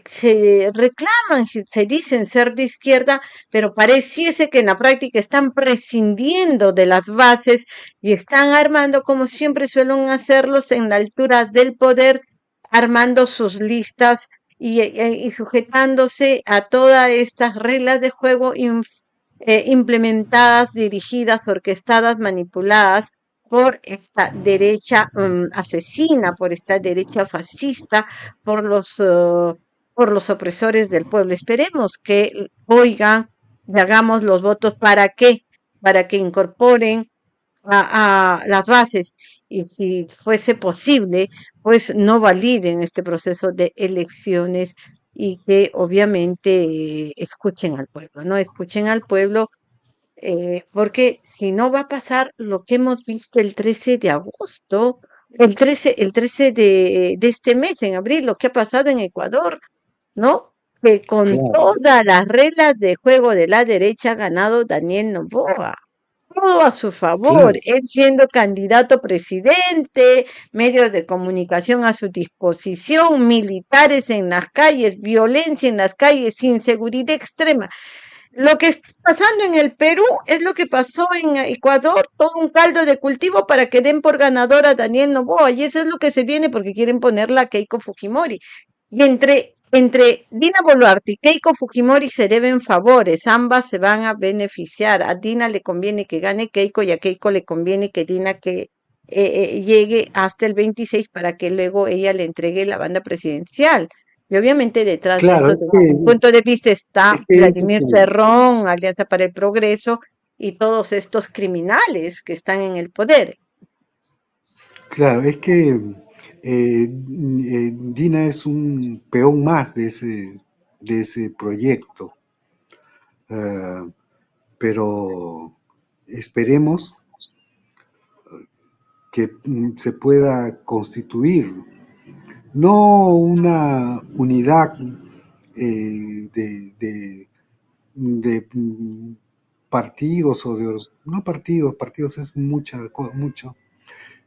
se reclaman, se dicen ser de izquierda, pero pareciese que en la práctica están prescindiendo de las bases y están armando, como siempre suelen hacerlos, en la altura del poder, armando sus listas y sujetándose a todas estas reglas de juego implementadas, dirigidas, orquestadas, manipuladas por esta derecha asesina, por esta derecha fascista, por por los opresores del pueblo. Esperemos que oigan y hagamos los votos para que incorporen a las bases y si fuese posible, pues no validen este proceso de elecciones y que obviamente escuchen al pueblo, ¿no? Escuchen al pueblo porque si no va a pasar lo que hemos visto el 13 de agosto, el 13 de este mes, en abril, lo que ha pasado en Ecuador, ¿no? Que con claro, todas las reglas de juego de la derecha ha ganado Daniel Noboa. Todo a su favor, claro, él siendo candidato a presidente, medios de comunicación a su disposición, militares en las calles, violencia en las calles, inseguridad extrema. Lo que está pasando en el Perú es lo que pasó en Ecuador, todo un caldo de cultivo para que den por ganador a Daniel Noboa, y eso es lo que se viene porque quieren ponerla a Keiko Fujimori. Y entre Dina Boluarte y Keiko Fujimori se deben favores, ambas se van a beneficiar. A Dina le conviene que gane Keiko y a Keiko le conviene que Dina llegue hasta el 26 para que luego ella le entregue la banda presidencial. Y obviamente detrás de claro, eso, desde mi punto de vista, es está que eso, Vladimir Cerrón, Alianza para el Progreso y todos estos criminales que están en el poder. claro, es que Dina es un peón más de ese proyecto. Pero esperemos que se pueda constituir, no una unidad de partidos o de, no partidos, partidos es mucho,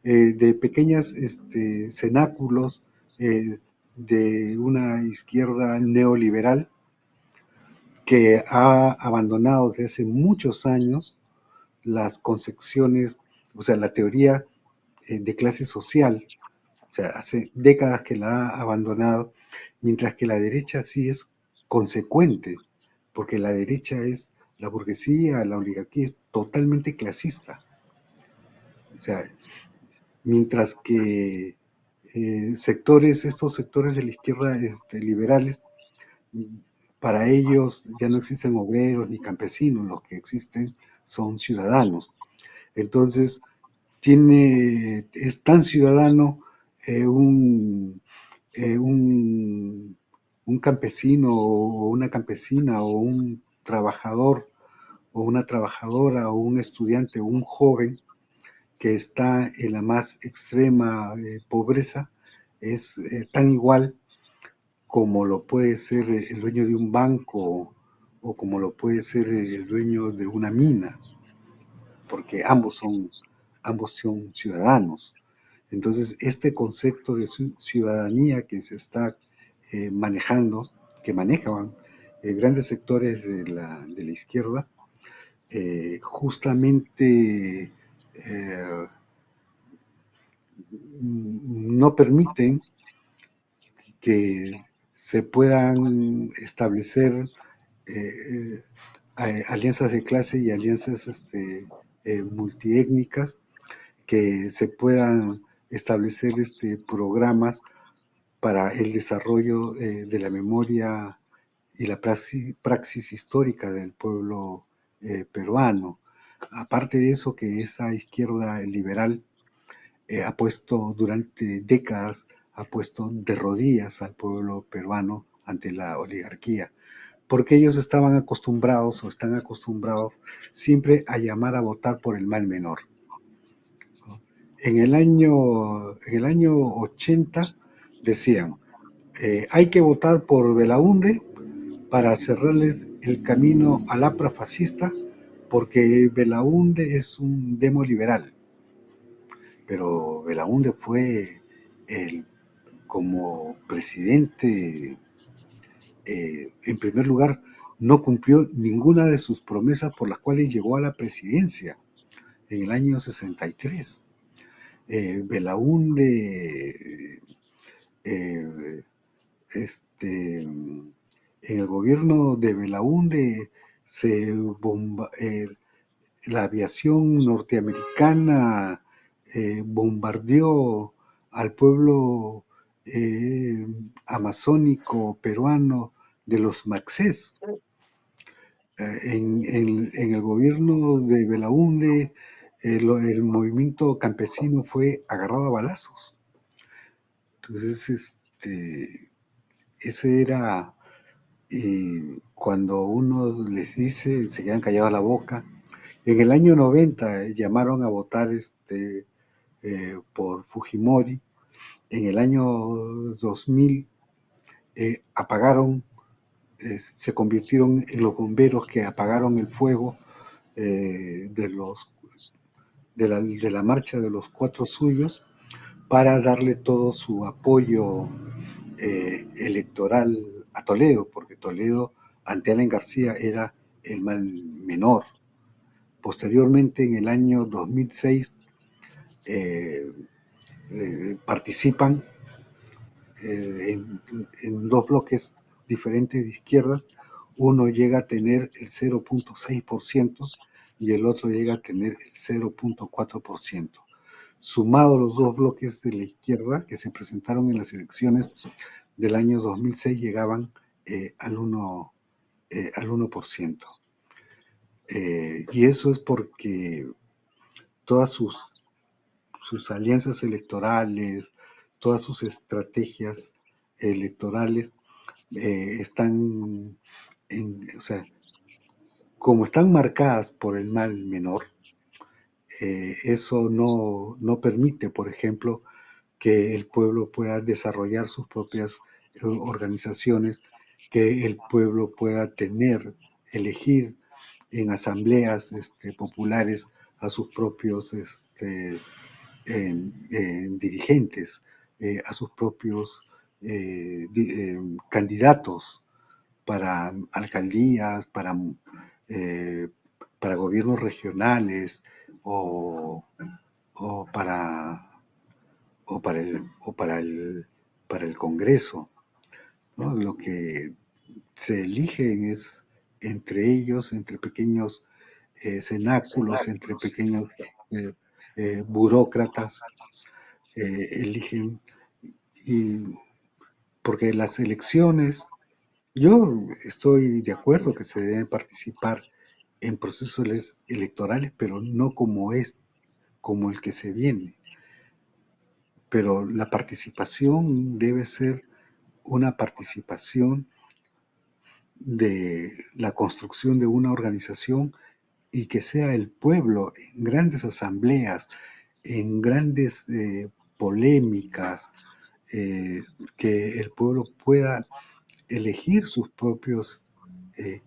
de pequeñas cenáculos de una izquierda neoliberal que ha abandonado desde hace muchos años las concepciones, o sea, la teoría de clase social, o sea, hace décadas que la ha abandonado, mientras que la derecha sí es consecuente, porque la derecha es la burguesía, la oligarquía es totalmente clasista. O sea, mientras que estos sectores de la izquierda liberales, para ellos ya no existen obreros ni campesinos, los que existen son ciudadanos. Entonces, es tan ciudadano eh, un, eh, un, un campesino o una campesina o un trabajador o una trabajadora o un estudiante o un joven que está en la más extrema pobreza, es tan igual como lo puede ser el dueño de un banco o como lo puede ser el dueño de una mina, porque ambos son ciudadanos. Entonces, este concepto de ciudadanía que se está manejando, que manejan grandes sectores de la izquierda, justamente no permiten que se puedan establecer eh, alianzas de clase y alianzas multiétnicas, que se puedan establecer programas para el desarrollo de la memoria y la praxis histórica del pueblo peruano. Aparte de eso, que esa izquierda liberal ha puesto durante décadas, ha puesto de rodillas al pueblo peruano ante la oligarquía, porque ellos estaban acostumbrados o están acostumbrados siempre a llamar a votar por el mal menor. En el año 80 decían, hay que votar por Belaunde para cerrarles el camino al APRA fascista, porque Belaunde es un demo liberal. Pero Belaunde fue el, como presidente, en primer lugar, no cumplió ninguna de sus promesas por las cuales llegó a la presidencia en el año 63. Belaunde, eh, en el gobierno de Belaunde se bomba, la aviación norteamericana bombardeó al pueblo amazónico peruano de los Maxés. En el gobierno de Belaunde, el movimiento campesino fue agarrado a balazos. Entonces, ese era cuando uno les dice, se quedan callados la boca. En el año 90 llamaron a votar por Fujimori. En el año 2000 apagaron, se convirtieron en los bomberos que apagaron el fuego eh, de, los, de la marcha de los Cuatro Suyos para darle todo su apoyo electoral a Toledo, porque Toledo ante Alan García era el mal menor. Posteriormente, en el año 2006, eh, participan en dos bloques diferentes de izquierdas. Uno llega a tener el 0.6% y el otro llega a tener el 0.4%. Sumado los dos bloques de la izquierda que se presentaron en las elecciones del año 2006 llegaban al 1%. Al 1%. Y eso es porque todas sus alianzas electorales, todas sus estrategias electorales están, o sea, como están marcadas por el mal menor, eso no permite, por ejemplo, que el pueblo pueda desarrollar sus propias organizaciones, que el pueblo pueda elegir en asambleas populares a sus propios dirigentes, a sus propios candidatos para alcaldías, eh, para gobiernos regionales o, o para, o para para el Congreso, ¿no? Lo que se eligen es entre ellos, entre pequeños cenáculos, entre pequeños eh, burócratas, eligen, y porque las elecciones, yo estoy de acuerdo que se deben participar en procesos electorales, pero no como el que se viene. Pero la participación debe ser una participación de la construcción de una organización y que sea el pueblo en grandes asambleas, en grandes polémicas, eh, que el pueblo pueda elegir sus propios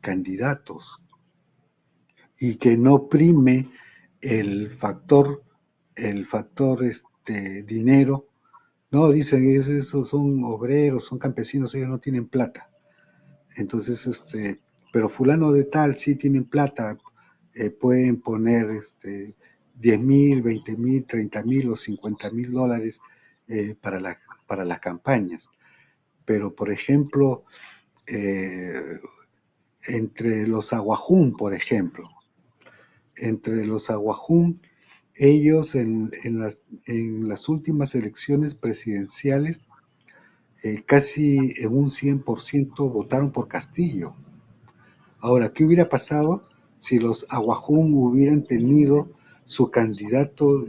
candidatos y que no prime el factor, dinero. No, dicen, esos son obreros, son campesinos, ellos no tienen plata. Entonces, pero fulano de tal sí tienen plata, pueden poner 10,000, 20,000, 30,000 o 50,000 dólares para para las campañas. Pero, por ejemplo, eh, entre los aguajún, por ejemplo, entre los aguajún, ellos en las últimas elecciones presidenciales, casi en un 100% votaron por Castillo. Ahora, ¿qué hubiera pasado si los aguajún hubieran tenido su candidato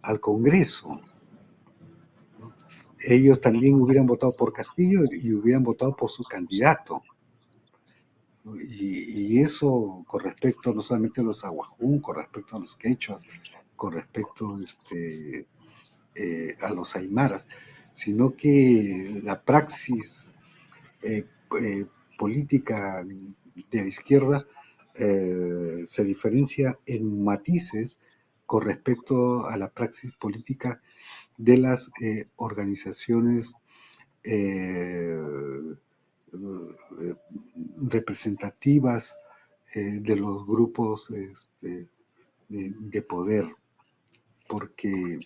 al Congreso? Ellos también hubieran votado por Castillo y hubieran votado por su candidato. Y eso con respecto no solamente a los aguajún, con respecto a los quechuas, con respecto a los aymaras, sino que la praxis eh, eh, política de la izquierda se diferencia en matices con respecto a la praxis política de las organizaciones eh, representativas de los grupos de poder, porque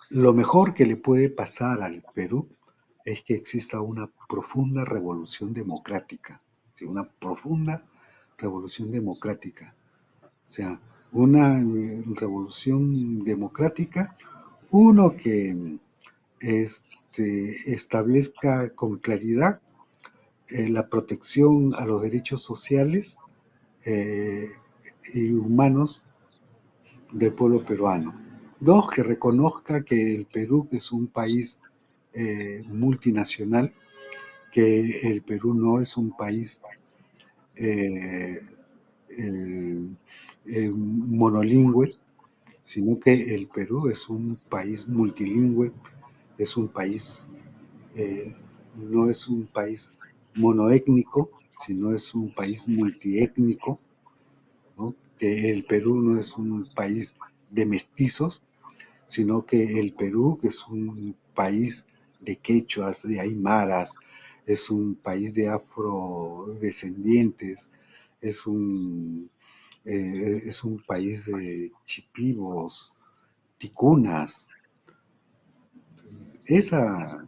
lo mejor que le puede pasar al Perú es que exista una profunda revolución democrática, ¿sí? Una profunda revolución democrática. O sea, una revolución democrática, uno que establezca con claridad la protección a los derechos sociales eh, y humanos del pueblo peruano. Dos, que reconozca que el Perú es un país multinacional, que el Perú no es un país eh, monolingüe, sino que el Perú es un país multilingüe, es un país, eh, no es un país monoétnico, sino es un país multiétnico, ¿no? Que el Perú no es un país de mestizos, sino que el Perú es un país de quechuas, de aymaras, es un país de afrodescendientes, es es un país de chipivos, ticunas. Esa,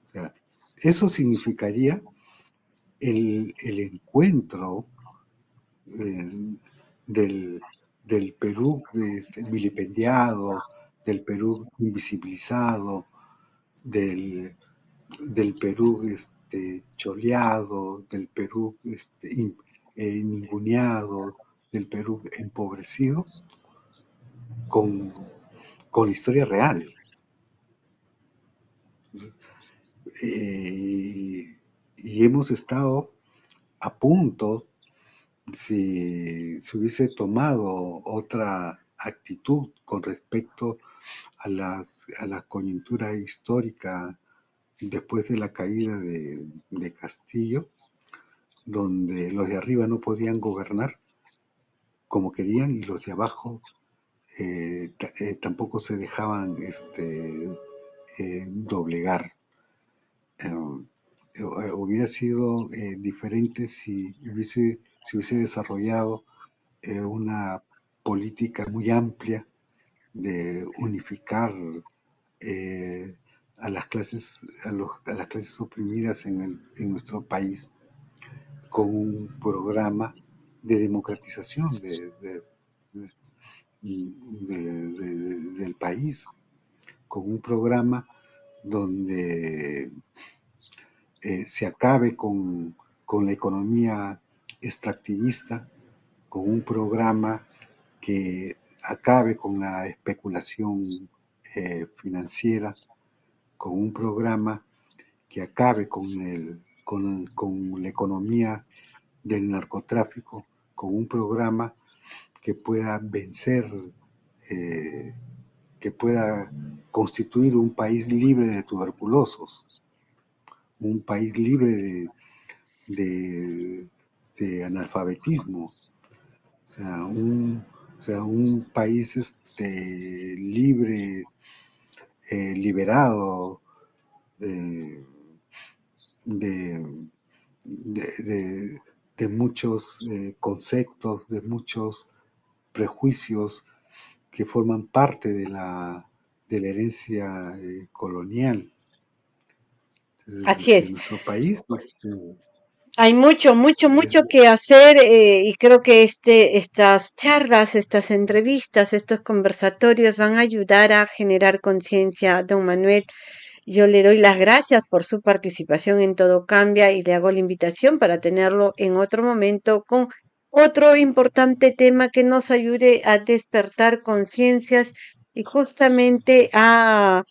o sea, eso significaría el encuentro eh, del, del Perú vilipendiado, del Perú invisibilizado, del, del Perú choleado, del Perú ninguneado, del Perú empobrecido, con, con historia real. Eh, y hemos estado a punto si se hubiese tomado otra actitud con respecto a la coyuntura histórica después de la caída de Castillo, donde los de arriba no podían gobernar como querían y los de abajo tampoco se dejaban doblegar. Hubiera sido diferente si se hubiese desarrollado una política muy amplia de unificar a las clases, a las clases oprimidas en nuestro país con un programa de democratización del país, con un programa donde se acabe con la economía extractivista, con un programa que acabe con la especulación financiera, con un programa que acabe con la economía del narcotráfico, con un programa que pueda vencer, eh, que pueda constituir un país libre de tuberculosos, un país libre de analfabetismo, o sea, un país libre, liberado eh, de, de muchos conceptos, de muchos prejuicios que forman parte de la herencia colonial Así de es. nuestro país. Hay mucho, mucho, Es, mucho que hacer y creo que estas charlas, estas entrevistas, estos conversatorios van a ayudar a generar conciencia, don Manuel. Yo le doy las gracias por su participación en Todo Cambia y le hago la invitación para tenerlo en otro momento con otro importante tema que nos ayude a despertar conciencias y justamente a,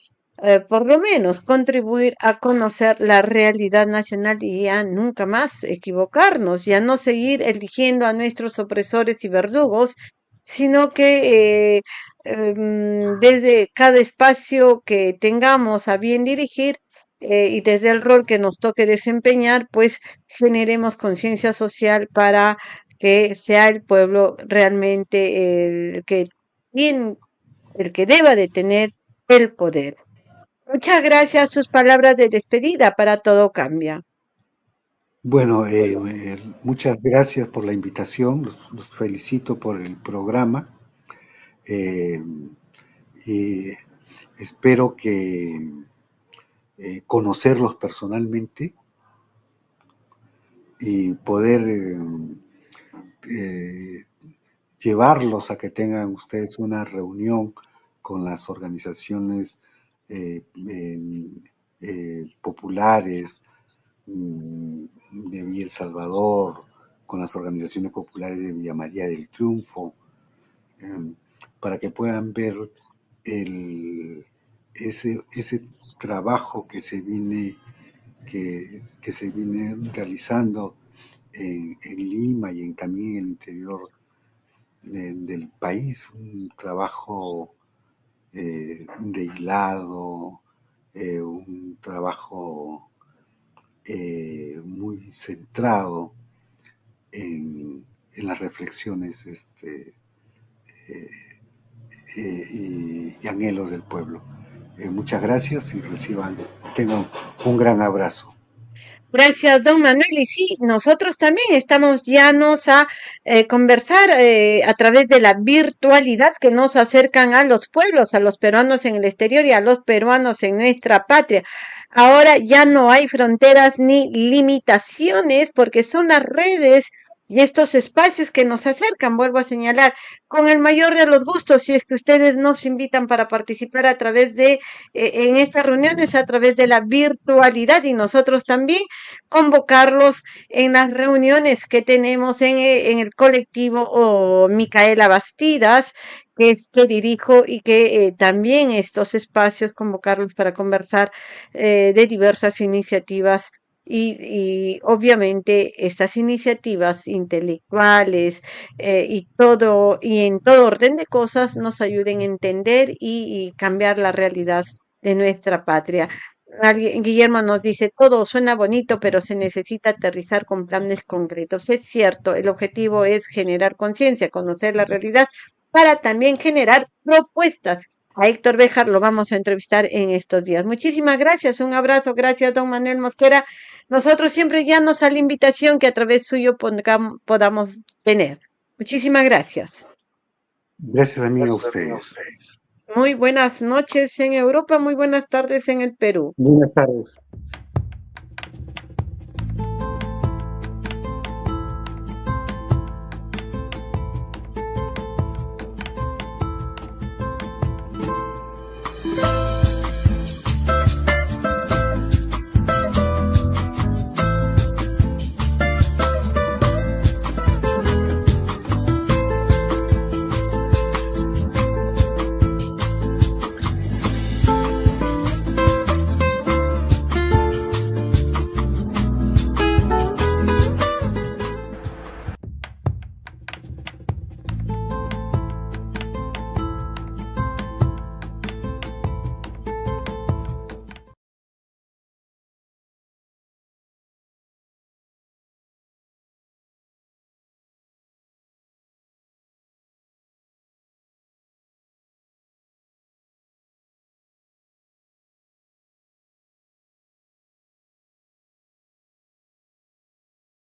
por lo menos, contribuir a conocer la realidad nacional y a nunca más equivocarnos, y a no seguir eligiendo a nuestros opresores y verdugos, sino que desde cada espacio que tengamos a bien dirigir y desde el rol que nos toque desempeñar, pues generemos conciencia social para que sea el pueblo realmente bien, el que deba de tener el poder. Muchas gracias. Sus palabras de despedida para Todo Cambia. bueno, muchas gracias por la invitación, los felicito por el programa eh, y espero que conocerlos personalmente y poder eh, llevarlos a que tengan ustedes una reunión con las organizaciones populares de Villa El Salvador, con las organizaciones populares de Villa María del Triunfo, eh, para que puedan ver el, ese trabajo que se viene realizando en Lima y también en el interior del país, un trabajo de hilado, un trabajo muy centrado en las reflexiones eh, y anhelos del pueblo. Muchas gracias y tengan un gran abrazo. Gracias, don Manuel. Y sí, nosotros también estamos llanos a conversar a través de la virtualidad que nos acercan a los pueblos, a los peruanos en el exterior y a los peruanos en nuestra patria. Ahora ya no hay fronteras ni limitaciones porque son las redes y estos espacios que nos acercan, vuelvo a señalar, con el mayor de los gustos, si es que ustedes nos invitan para participar a través de, en estas reuniones, a través de la virtualidad y nosotros también convocarlos en las reuniones que tenemos en el colectivo o Micaela Bastidas, que es que dirijo y que también estos espacios convocarlos para conversar de diversas iniciativas y obviamente estas iniciativas intelectuales y en todo orden de cosas nos ayuden a entender y cambiar la realidad de nuestra patria. Guillermo nos dice, todo suena bonito, pero se necesita aterrizar con planes concretos. Es cierto, el objetivo es generar conciencia, conocer la realidad, para también generar propuestas. A Héctor Béjar lo vamos a entrevistar en estos días. Muchísimas gracias, un abrazo, gracias, don Manuel Mosquera. Nosotros siempre ya nos sale la invitación que a través suyo podamos tener. Muchísimas gracias. Gracias también a ustedes. Muy buenas noches en Europa, muy buenas tardes en el Perú. Buenas tardes.